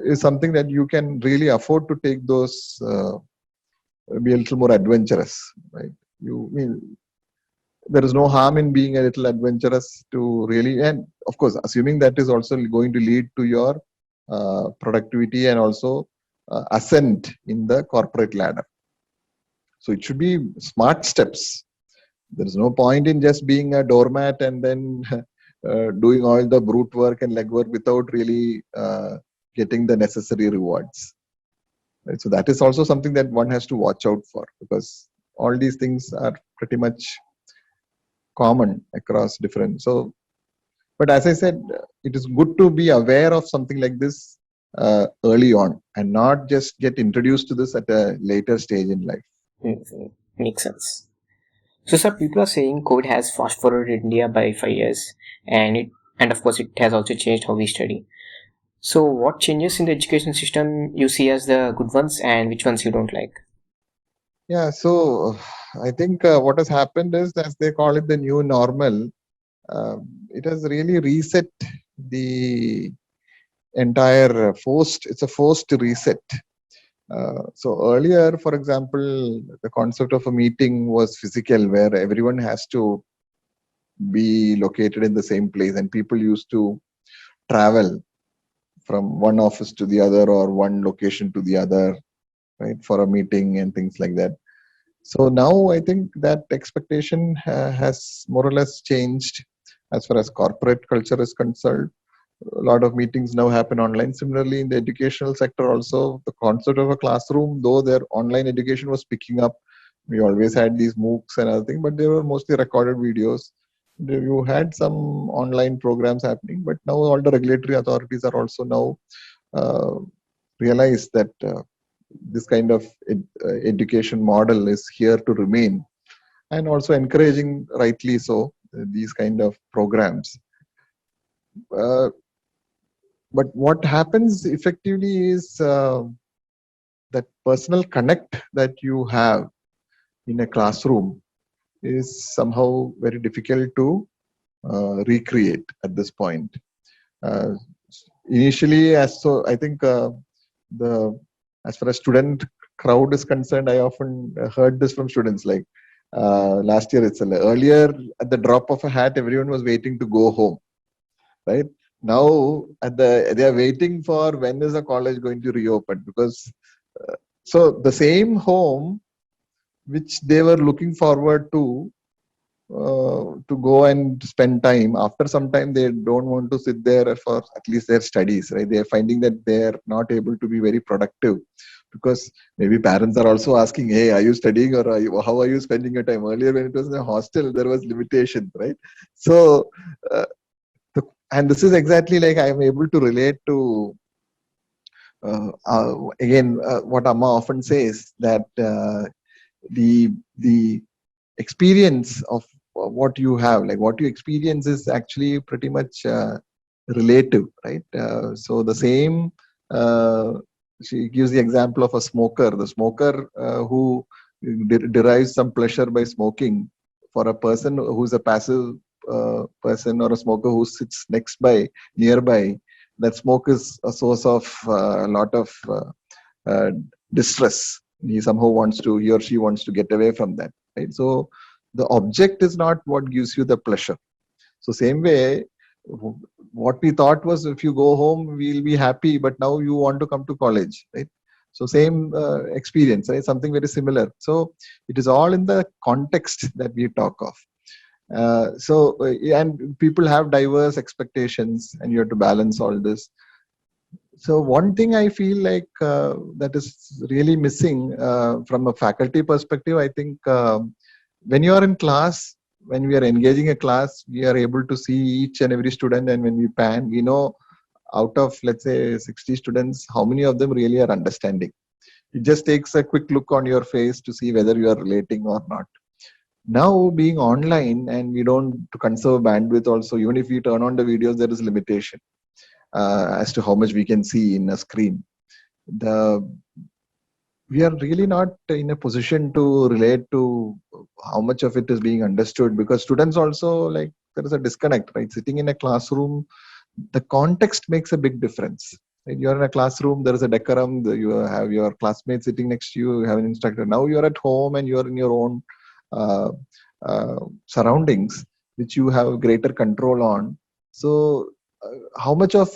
is something that you can really afford to take those, be a little more adventurous, right? You mean there is no harm in being a little adventurous to really, and of course, assuming that is also going to lead to your productivity and also ascent in the corporate ladder. So it should be smart steps. There is no point in just being a doormat and then doing all the brute work and legwork without really getting the necessary rewards. Right? So that is also something that one has to watch out for, because all these things are pretty much common across different. So, but as I said, it is good to be aware of something like this early on and not just get introduced to this at a later stage in life. Makes sense. So, sir, people are saying COVID has fast forwarded India by 5 years, and of course, it has also changed how we study. So, what changes in the education system you see as the good ones, and which ones you don't like? Yeah, so I think what has happened is, as they call it, the new normal. It has really reset the entire forced. It's a forced reset. So earlier, for example, the concept of a meeting was physical, where everyone has to be located in the same place, and people used to travel from one office to the other or one location to the other, right, for a meeting and things like that. So now I think that expectation has more or less changed as far as corporate culture is concerned. A lot of meetings now happen online. Similarly, in the educational sector also, the concept of a classroom, though their online education was picking up, we always had these MOOCs and other things, but they were mostly recorded videos. You had some online programs happening, but now all the regulatory authorities are also now uh, realize that this kind of education model is here to remain, and also encouraging, rightly so, these kind of programs. Uh, but what happens effectively is that personal connect that you have in a classroom is somehow very difficult to recreate at this point. Uh, Initially, I think the as far as student crowd is concerned, I often heard this from students. Like last year itself, earlier at the drop of a hat, everyone was waiting to go home. Right now, they are waiting for when is the college going to reopen, because so the same home which they were looking forward to go and spend time, after some time they don't want to sit there for at least their studies, right? They are finding that they're not able to be very productive, because maybe parents are also asking, hey, are you studying, or how are you spending your time? Earlier when it was in a hostel, there was limitation, right? So uh, and this is exactly like I am able to relate to again what Amma often says, that the experience of what you have, like what you experience, is actually pretty much relative, right? So the same, uh, she gives the example of a smoker. The smoker who derives some pleasure by smoking, for a person who's a passive person, or a smoker who sits nearby, that smoke is a source of a lot of uh, distress. He or she wants to get away from that, right? So the object is not what gives you the pleasure. So same way, what we thought was, if you go home we'll be happy, but now you want to come to college, right? So same experience, right? Something very similar. So it is all in the context that we talk of. And people have diverse expectations, and you have to balance all this. So one thing I feel like that is really missing from a faculty perspective, I think when you are in class, when we are engaging a class, we are able to see each and every student, and when we pan, we know out of, let's say, 60 students, how many of them really are understanding. It just takes a quick look on your face to see whether you are relating or not. Now being online, and we don't, to conserve bandwidth also, even if we turn on the videos, there is limitation as to how much we can see in a screen. We are really not in a position to relate to how much of it is being understood, because students also, like, there is a disconnect, right? Sitting in a classroom, the context makes a big difference. Right? You're in a classroom, there is a decorum, you have your classmates sitting next to you, you have an instructor. Now you're at home and you're in your own uh, surroundings, which you have greater control on. So how much of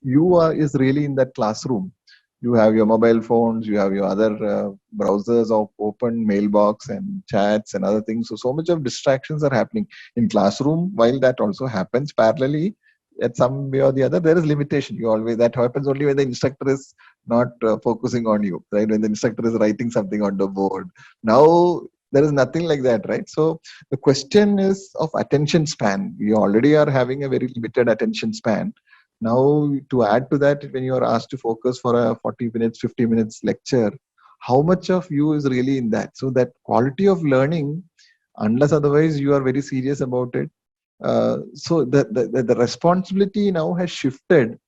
you are is really in that classroom? You have your mobile phones, you have your other browsers of open, mailbox and chats and other things. So much of distractions are happening in classroom. While that also happens parallelly, at some way or the other, there is limitation. That happens only when the instructor is not focusing on you, right? When the instructor is writing something on the board. Now there is nothing like that, right? So the question is of attention span. We already are having a very limited attention span. Now, to add to that, when you are asked to focus for a 40 minutes, 50 minutes lecture, how much of you is really in that? So that quality of learning, unless otherwise you are very serious about it. So the responsibility now has shifted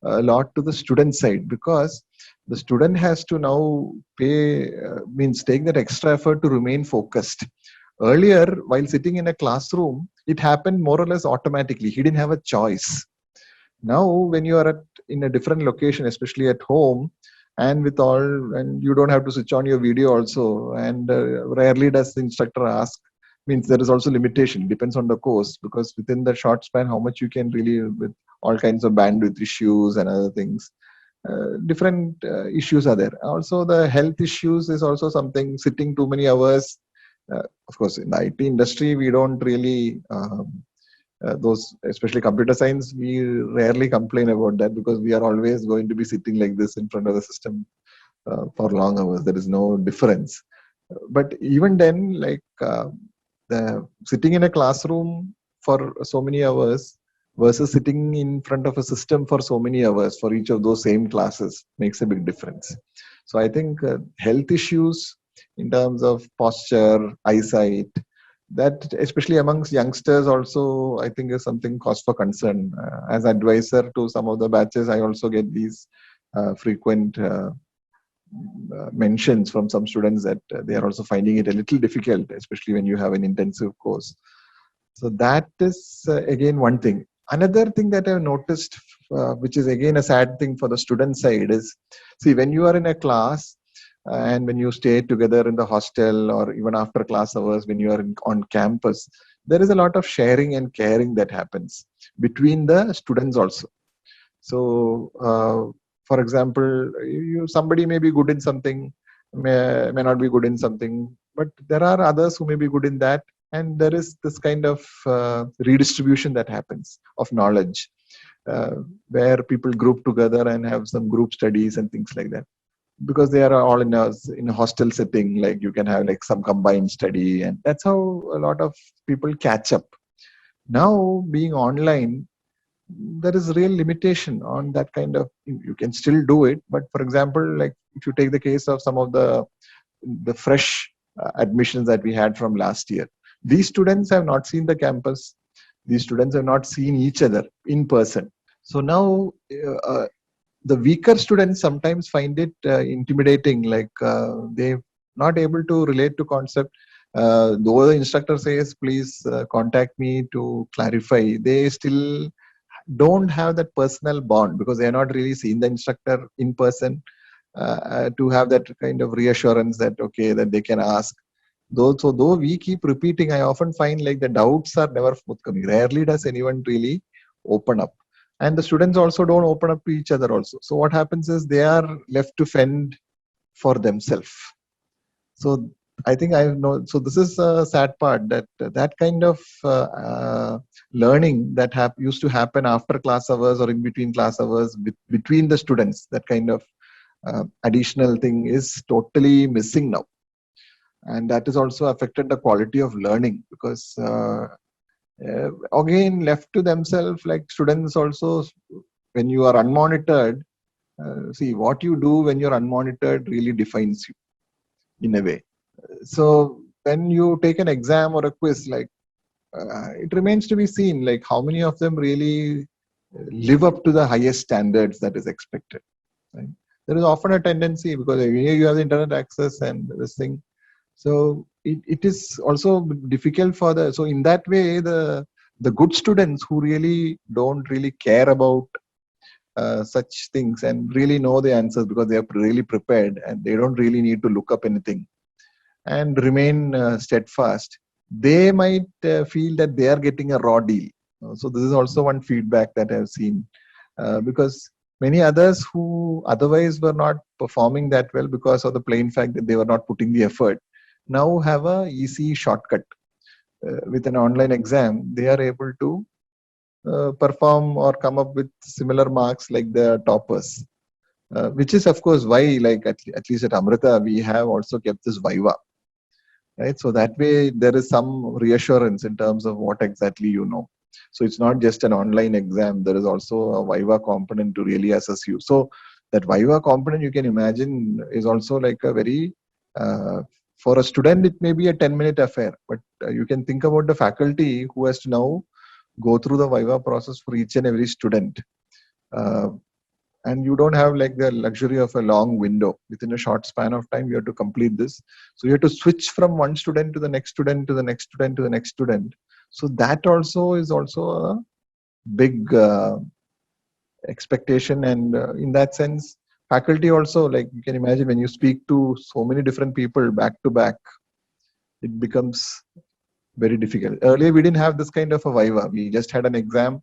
a lot to the student side, because The student has to now take that extra effort to remain focused. Earlier, while sitting in a classroom, it happened more or less automatically. He didn't have a choice. Now, when you are in a different location, especially at home, and you don't have to switch on your video also, and rarely does the instructor ask. Means there is also limitation. Depends on the course, because within the short span, how much you can really, with all kinds of bandwidth issues and other things, different issues are there. Also, the health issues is also something. Sitting too many hours. Of course, in the IT industry, we don't really those, especially computer science, we rarely complain about that, because we are always going to be sitting like this in front of the system for long hours. There is no difference. But even then, the sitting in a classroom for so many hours versus sitting in front of a system for so many hours for each of those same classes makes a big difference. So I think health issues in terms of posture, eyesight, that especially amongst youngsters also, I think is something cause for concern. As advisor to some of the batches, I also get these frequent mentions from some students that they are also finding it a little difficult, especially when you have an intensive course. So that is again one thing. Another thing that I've noticed, which is again a sad thing for the student side, is, see, when you are in a class and when you stay together in the hostel, or even after class hours when you are on campus, there is a lot of sharing and caring that happens between the students also. So for example, somebody may be good in something, may not be good in something, but there are others who may be good in that, and there is this kind of redistribution that happens of knowledge, where people group together and have some group studies and things like that, because they are all in a hostel setting. Like, you can have like some combined study, and that's how a lot of people catch up. Now, being online, there is real limitation on that kind of. You can still do it, but for example, like if you take the case of some of the fresh admissions that we had from last year, these students have not seen the campus. These students have not seen each other in person. So now the weaker students sometimes find it intimidating, like they're not able to relate to concept. Though the instructor says, please contact me to clarify, they still don't have that personal bond, because they are not really seeing the instructor in person to have that kind of reassurance that, okay, that they can ask. Though we keep repeating, I often find like the doubts are never forthcoming. Rarely does anyone really open up. And the students also don't open up to each other also. So what happens is they are left to fend for themselves. So I think I know. So this is a sad part, that kind of learning that used to happen after class hours or in between class hours between the students, that kind of additional thing is totally missing now. And that has also affected the quality of learning, because again, left to themselves, like students also, when you are unmonitored, see, what you do when you're unmonitored really defines you in a way. So when you take an exam or a quiz, like it remains to be seen, like how many of them really live up to the highest standards that is expected. Right? There is often a tendency, because you have the internet access and this thing. So it is also difficult for so in that way, the good students who really don't really care about such things and really know the answers, because they are really prepared and they don't really need to look up anything and remain steadfast, they might feel that they are getting a raw deal. So this is also one feedback that I've seen, because many others who otherwise were not performing that well because of the plain fact that they were not putting the effort, now have a easy shortcut. With an online exam, they are able to perform or come up with similar marks like the toppers, which is of course why, like at least at Amrita, we have also kept this Viva. Right? So that way there is some reassurance in terms of what exactly you know. So it's not just an online exam, there is also a Viva component to really assess you. So that Viva component, you can imagine, is also like a very for a student, it may be a 10-minute affair, but you can think about the faculty who has to now go through the Viva process for each and every student. and you don't have like the luxury of a long window. Within a short span of time, you have to complete this. So you have to switch from one student to the next student to the next student to the next student. So that also is also a big expectation, and in that sense, faculty also, like you can imagine, when you speak to so many different people back to back, it becomes very difficult. Earlier, we didn't have this kind of a viva. We just had an exam,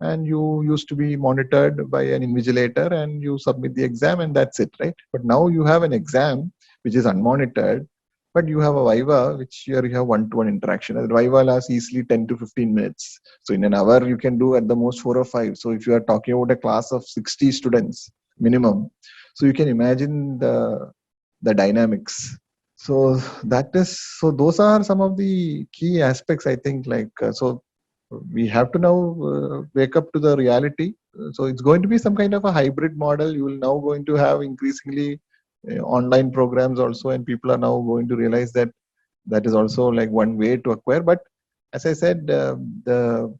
and you used to be monitored by an invigilator, and you submit the exam, and that's it, right? But now you have an exam which is unmonitored, but you have a viva which here you have one-to-one interaction. And viva lasts easily 10 to 15 minutes. So in an hour, you can do at the most 4 or 5. So if you are talking about a class of 60 students minimum, so you can imagine the dynamics. So those are some of the key aspects, I think. So we have to now wake up to the reality. So it's going to be some kind of a hybrid model. You will now going to have increasingly online programs also, and people are now going to realize that that is also like one way to acquire. But as I said, the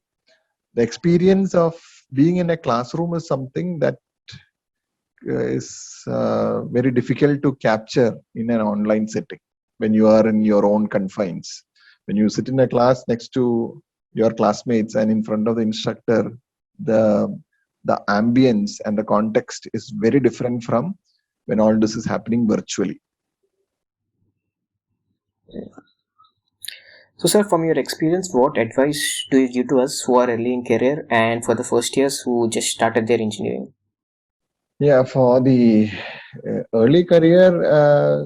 experience of being in a classroom is something that is very difficult to capture in an online setting when you are in your own confines. When you sit in a class next to your classmates and in front of the instructor, the ambience and the context is very different from when all this is happening virtually. So, sir, from your experience, what advice do you give to us who are early in career and for the first years who just started their engineering? Yeah, for the early career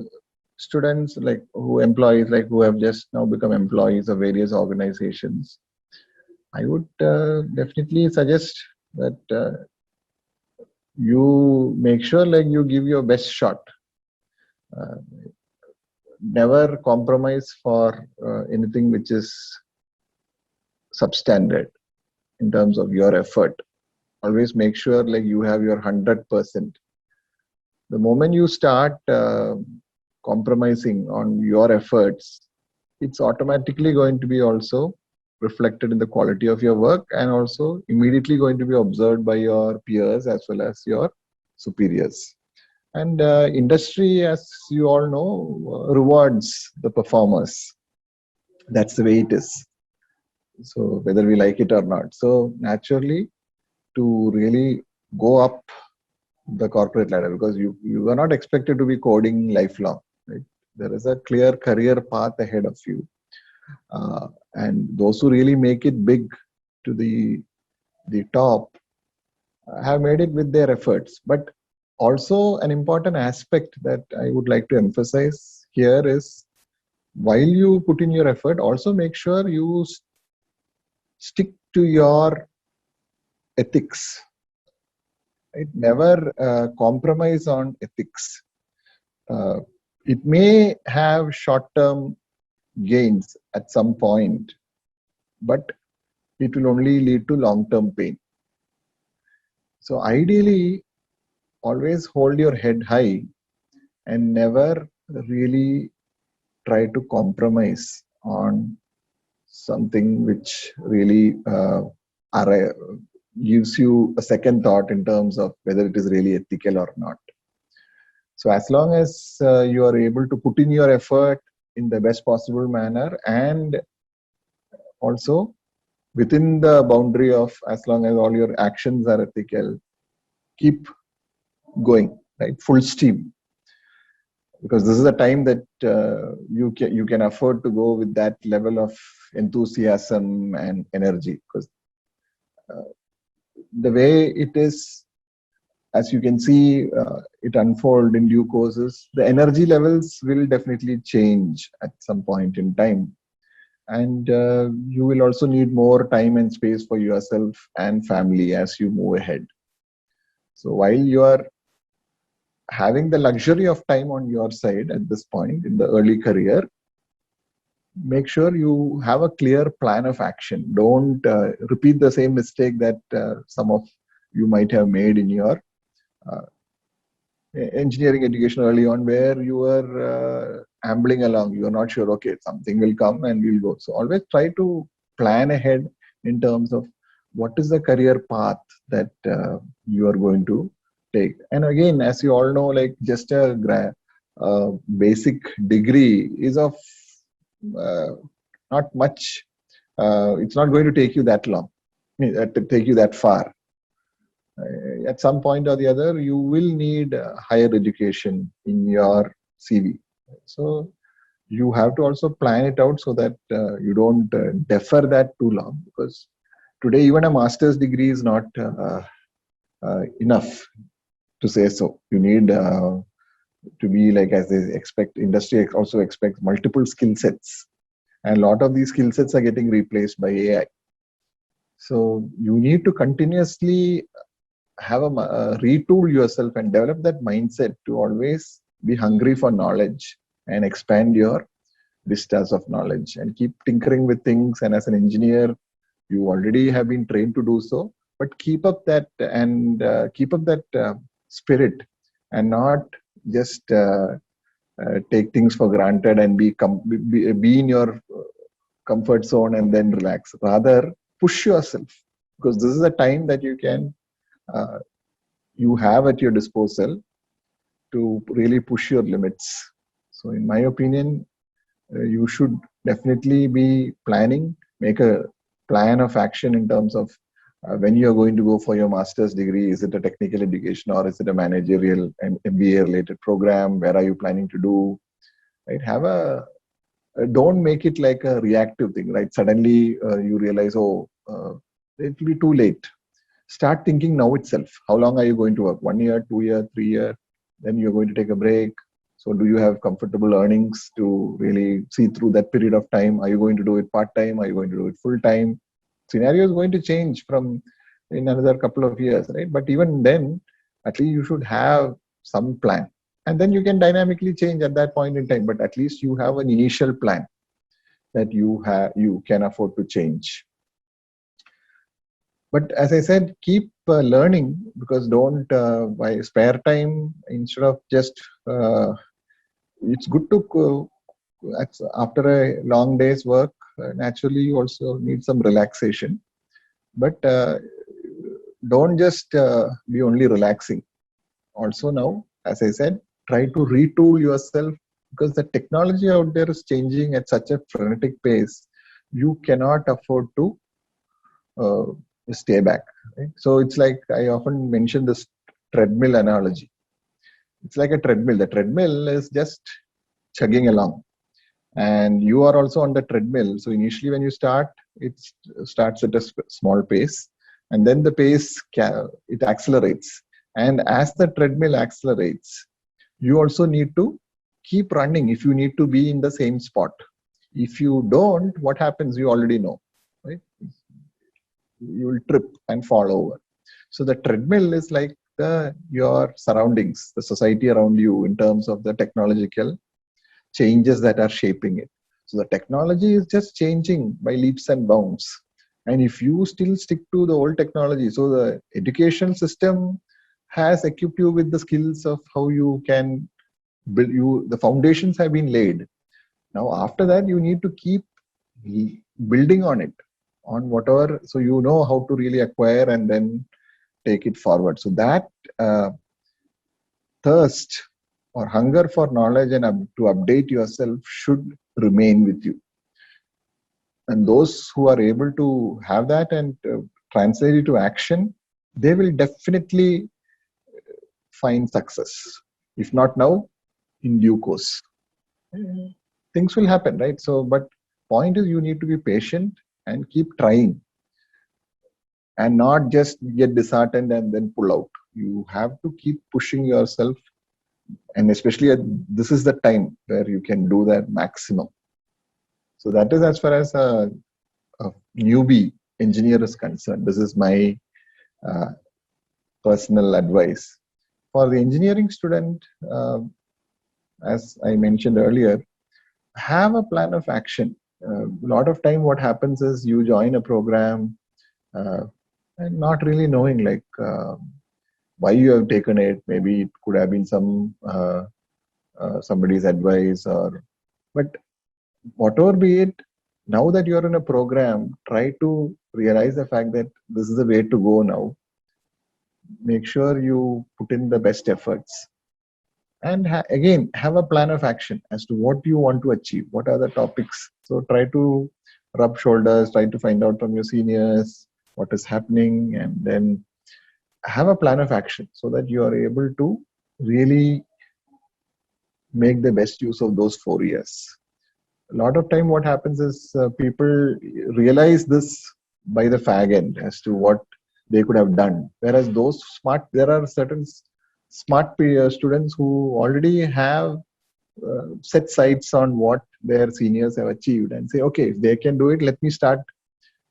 students, like employees, like who have just now become employees of various organizations, I would definitely suggest that you make sure like you give your best shot. Uh, Never compromise for anything which is substandard in terms of your effort. Always make sure like you have your 100%. The moment you start compromising on your efforts, it's automatically going to be also reflected in the quality of your work, and also immediately going to be observed by your peers as well as your superiors. And industry, as you all know, rewards the performers. That's the way it is. So whether we like it or not. So naturally, to really go up the corporate ladder, because you are not expected to be coding lifelong, right? There is a clear career path ahead of you, and those who really make it big to the top have made it with their efforts. But also an important aspect that I would like to emphasize here is, while you put in your effort, also make sure you stick to your ethics. Right? Never compromise on ethics. It may have short-term gains at some point, but it will only lead to long-term pain. So ideally, always hold your head high and never really try to compromise on something which really gives you a second thought in terms of whether it is really ethical or not. So as long as you are able to put in your effort in the best possible manner, and also within the boundary of, as long as all your actions are ethical, keep going, right? Full steam. Because this is a time that you can afford to go with that level of enthusiasm and energy. Because the way it is, as you can see it unfold in due courses, the energy levels will definitely change at some point in time. And you will also need more time and space for yourself and family as you move ahead. So while you are having the luxury of time on your side at this point in the early career, make sure you have a clear plan of action. Don't repeat the same mistake that some of you might have made in your engineering education early on, where you were ambling along. You are not sure, okay, something will come and we'll go. So always try to plan ahead in terms of what is the career path that you are going to take. And again, as you all know, like just a basic degree is of not much. It's not going to take you that long, to take you that far. At some point or the other, you will need higher education in your CV. So you have to also plan it out so that you don't defer that too long, because today even a master's degree is not enough to say so. You need to be like, as they expect, industry also expects multiple skill sets, and a lot of these skill sets are getting replaced by AI. So you need to continuously have retool yourself and develop that mindset to always be hungry for knowledge and expand your vistas of knowledge and keep tinkering with things. And as an engineer, you already have been trained to do so, but keep up that and keep up that spirit, and not just take things for granted and be in your comfort zone and then relax. Rather, push yourself, because this is a time that you have at your disposal to really push your limits. So in my opinion, you should definitely be planning, make a plan of action in terms of when you're going to go for your master's degree. Is it a technical education, or is it a managerial and MBA related program? Where are you planning to do? Right? Don't make it like a reactive thing, right? Suddenly you realize, it will be too late. Start thinking now itself. How long are you going to work? 1 year, 2 year, 3 year? Then you're going to take a break. So do you have comfortable earnings to really see through that period of time? Are you going to do it part-time? Are you going to do it full-time? Scenario is going to change from in another couple of years, right? But even then, at least you should have some plan. And then you can dynamically change at that point in time. But at least you have an initial plan that you can afford to change. But as I said, keep learning, because don't by spare time, instead of just it's good to after a long day's work, naturally you also need some relaxation, but don't just be only relaxing. Also now, as I said, try to retool yourself, because the technology out there is changing at such a frenetic pace. You cannot afford to stay back, right? So it's like I often mention this treadmill analogy. It's like a treadmill. The treadmill is just chugging along, and you are also on the treadmill. So initially when you start, it starts at a small pace, and then the pace it accelerates. And as the treadmill accelerates, you also need to keep running if you need to be in the same spot. If you don't, what happens, you already know, right? You will trip and fall over. So the treadmill is like your surroundings, the society around you, in terms of the technological changes that are shaping it. So the technology is just changing by leaps and bounds. And if you still stick to the old technology, so the education system has equipped you with the skills of how you can build. The foundations have been laid. Now after that, you need to keep building on it, on whatever, so you know how to really acquire and then take it forward. So that thirst or hunger for knowledge and to update yourself should remain with you. And those who are able to have that and translate it to action, they will definitely find success. If not now, in due course. Things will happen, right? So, but point is, you need to be patient and keep trying, and not just get disheartened and then pull out. You have to keep pushing yourself, and especially this is the time where you can do that maximum. So that is as far as a newbie engineer is concerned. This is my personal advice. For the engineering student, as I mentioned earlier, have a plan of action. A lot of time what happens is you join a program and not really knowing like why you have taken it. Maybe it could have been somebody's advice, but whatever be it, now that you're in a program, try to realize the fact that this is the way to go now. make sure you put in the best efforts, and again have a plan of action as to what you want to achieve, what are the topics. So try to rub shoulders, try to find out from your seniors what is happening, and then have a plan of action so that you are able to really make the best use of those 4 years. A lot of time what happens is people realize this by the fag end as to what they could have done, whereas those smart, there are certain smart students who already have set sights on what their seniors have achieved and say, okay, if they can do it, let me start.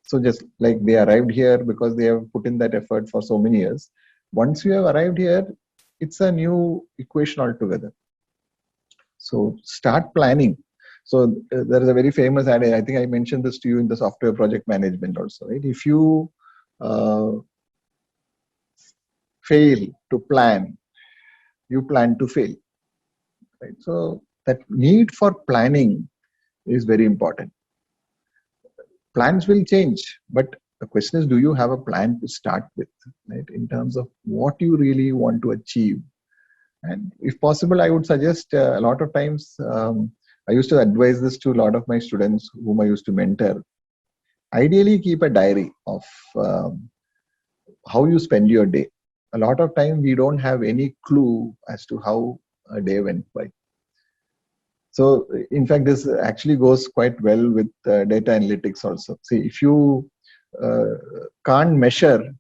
So just like they arrived here because they have put in that effort for so many years. Once you have arrived here, it's a new equation altogether. So start planning. So there is a very famous ad. I think I mentioned this to you in the software project management also, right? If you fail to plan, you plan to fail, right? So that need for planning is very important. Plans will change, but the question is, do you have a plan to start with, right? In terms of what you really want to achieve. And if possible, I would suggest a lot of times, I used to advise this to a lot of my students whom I used to mentor. Ideally, keep a diary of how you spend your day. A lot of time we don't have any clue as to how a day went by. So in fact, this actually goes quite well with data analytics also. See, if you can't measure,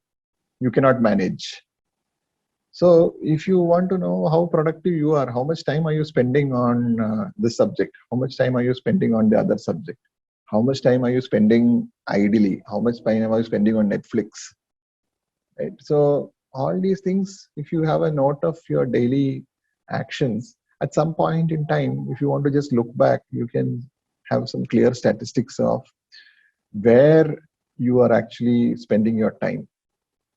you cannot manage. So if you want to know how productive you are, how much time are you spending on this subject? How much time are you spending on the other subject? How much time are you spending idly? How much time are you spending on Netflix? Right? So all these things, if you have a note of your daily actions, at some point in time, if you want to just look back, you can have some clear statistics of where you are actually spending your time.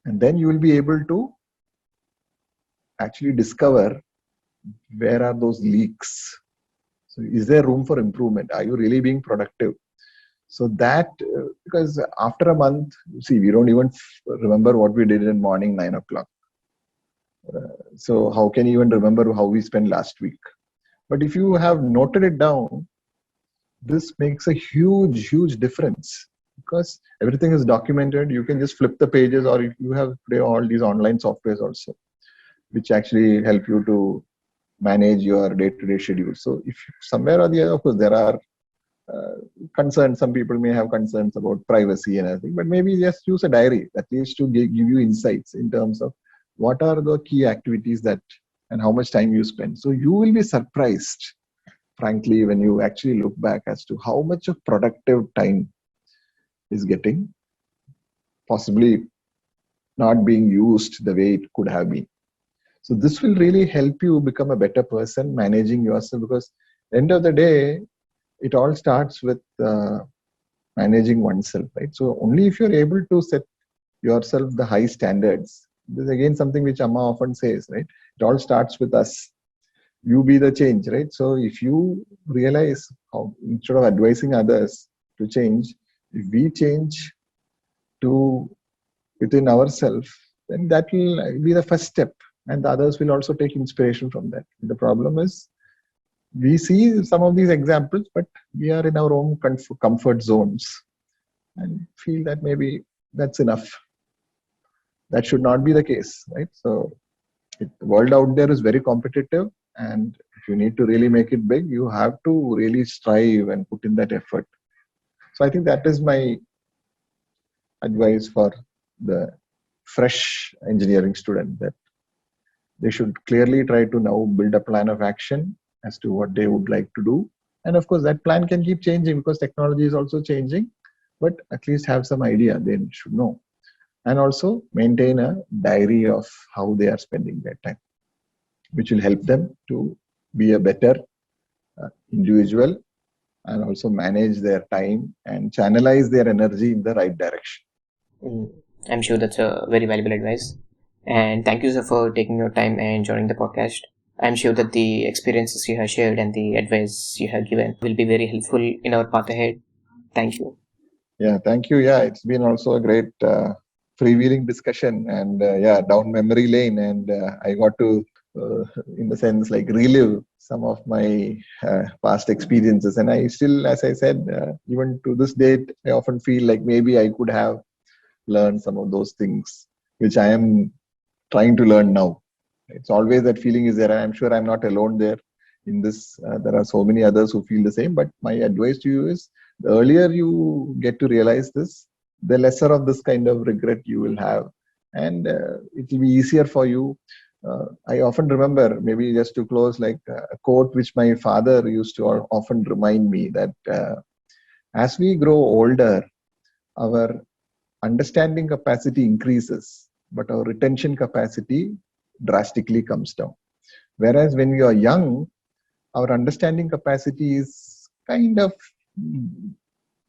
And then you will be able to actually discover where are those leaks. So is there room for improvement? Are you really being productive? So that, because after a month, see, we don't even remember what we did in morning 9 o'clock. So how can you even remember how we spent last week? But if you have noted it down, this makes a huge difference, because everything is documented. You can just flip the pages, or if you have today all these online softwares also, which actually help you to manage your day-to-day schedule. So if somewhere or the other, of course, there are concerns. Some people may have concerns about privacy and everything, but maybe just use a diary at least to give you insights in terms of what are the key activities that and how much time you spend. So you will be surprised, frankly, when you actually look back as to how much of productive time is getting possibly not being used the way it could have been. So this will really help you become a better person managing yourself, because end of the day, it all starts with managing oneself, right? So only if you're able to set yourself the high standards. This is again something which Amma often says, right? It all starts with us. You be the change, right? So if you realize how, instead of advising others to change, if we change to within ourselves, then that will be the first step, and the others will also take inspiration from that. The problem is, we see some of these examples, but we are in our own comfort zones and feel that maybe that's enough. That should not be the case, right? So the world out there is very competitive, and if you need to really make it big, you have to really strive and put in that effort. So I think that is my advice for the fresh engineering student, that they should clearly try to now build a plan of action as to what they would like to do. And of course, that plan can keep changing because technology is also changing, but at least have some idea they should know. And also maintain a diary of how they are spending their time, which will help them to be a better individual and also manage their time and channelize their energy in the right direction. I'm sure that's a very valuable advice. And thank you, sir, for taking your time and joining the podcast. I'm sure that the experiences you have shared and the advice you have given will be very helpful in our path ahead. Thank you. Yeah, thank you. Yeah, it's been also a great freewheeling discussion and down memory lane, and I got to, in the sense, like relive some of my past experiences. And I still, as I said, even to this date, I often feel like maybe I could have learned some of those things which I am trying to learn now. It's always that feeling is there. I'm sure I'm not alone there in this. There are so many others who feel the same. But my advice to you is, the earlier you get to realize this, the lesser of this kind of regret you will have. And it will be easier for you. I often remember, maybe just to close, like a quote which my father used to often remind me that as we grow older, our understanding capacity increases, but our retention capacity drastically comes down. Whereas when we are young, our understanding capacity is kind of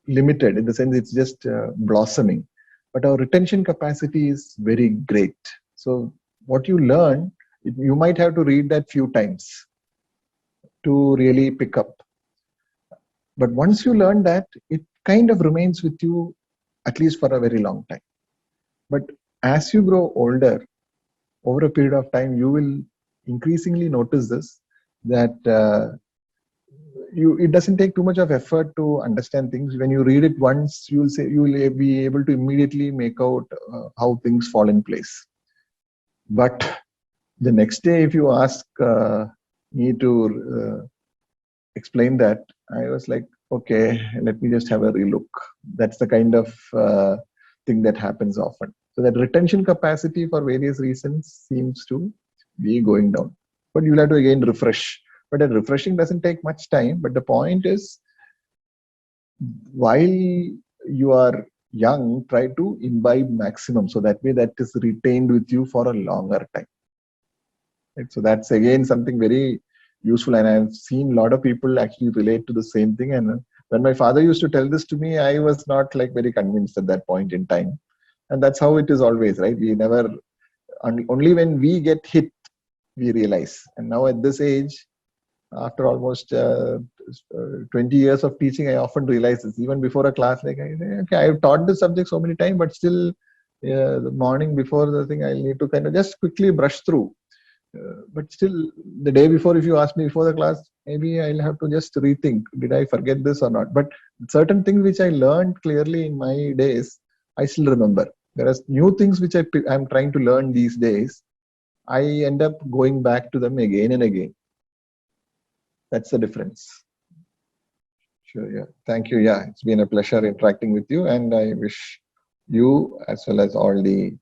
limited, in the sense it's just blossoming, but our retention capacity is very great. So what you learn, you might have to read that few times to really pick up. But once you learn that, it kind of remains with you at least for a very long time. But as you grow older, over a period of time, you will increasingly notice this, that it doesn't take too much of effort to understand things. When you read it once, you will be able to immediately make out how things fall in place. But the next day, if you ask me to explain that, I was like, okay, let me just have a relook. That's the kind of thing that happens often. So that retention capacity, for various reasons, seems to be going down. But you'll have to again refresh. But that refreshing doesn't take much time. But the point is, while you are young, try to imbibe maximum. So that way that is retained with you for a longer time. Right? So that's again something very useful. And I've seen a lot of people actually relate to the same thing. And when my father used to tell this to me, I was not like very convinced at that point in time. And that's how it is always, right? We never, only when we get hit, we realize. And now at this age, after almost 20 years of teaching, I often realize this. Even before a class, like, I say, okay, I've taught this subject so many times, but still the morning before the thing, I'll need to kind of just quickly brush through. But still, the day before, if you ask me before the class, maybe I'll have to just rethink, did I forget this or not? But certain things which I learned clearly in my days, I still remember. Whereas new things which I'm trying to learn these days, I end up going back to them again and again. That's the difference. Sure, yeah. Thank you. Yeah, it's been a pleasure interacting with you, and I wish you, as well as all the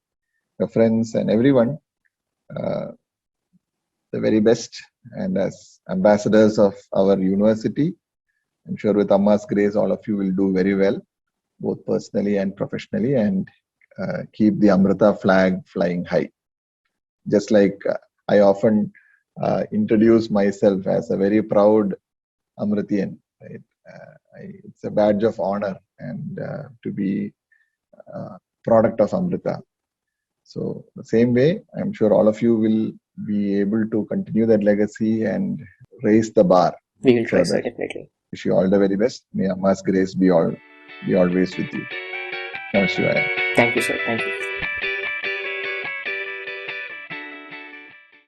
friends and everyone, the very best. And as ambassadors of our university, I'm sure with Amma's grace, all of you will do very well, both personally and professionally, and keep the Amrita flag flying high. Just like I often introduce myself as a very proud Amritian, right? It's a badge of honor, and to be a product of Amrita. So the same way, I'm sure all of you will be able to continue that legacy and raise the bar. We will try, sir, definitely. Wish you all the very best. May Amma's grace be always with you. Namaste. Thank you, sir. Thank you.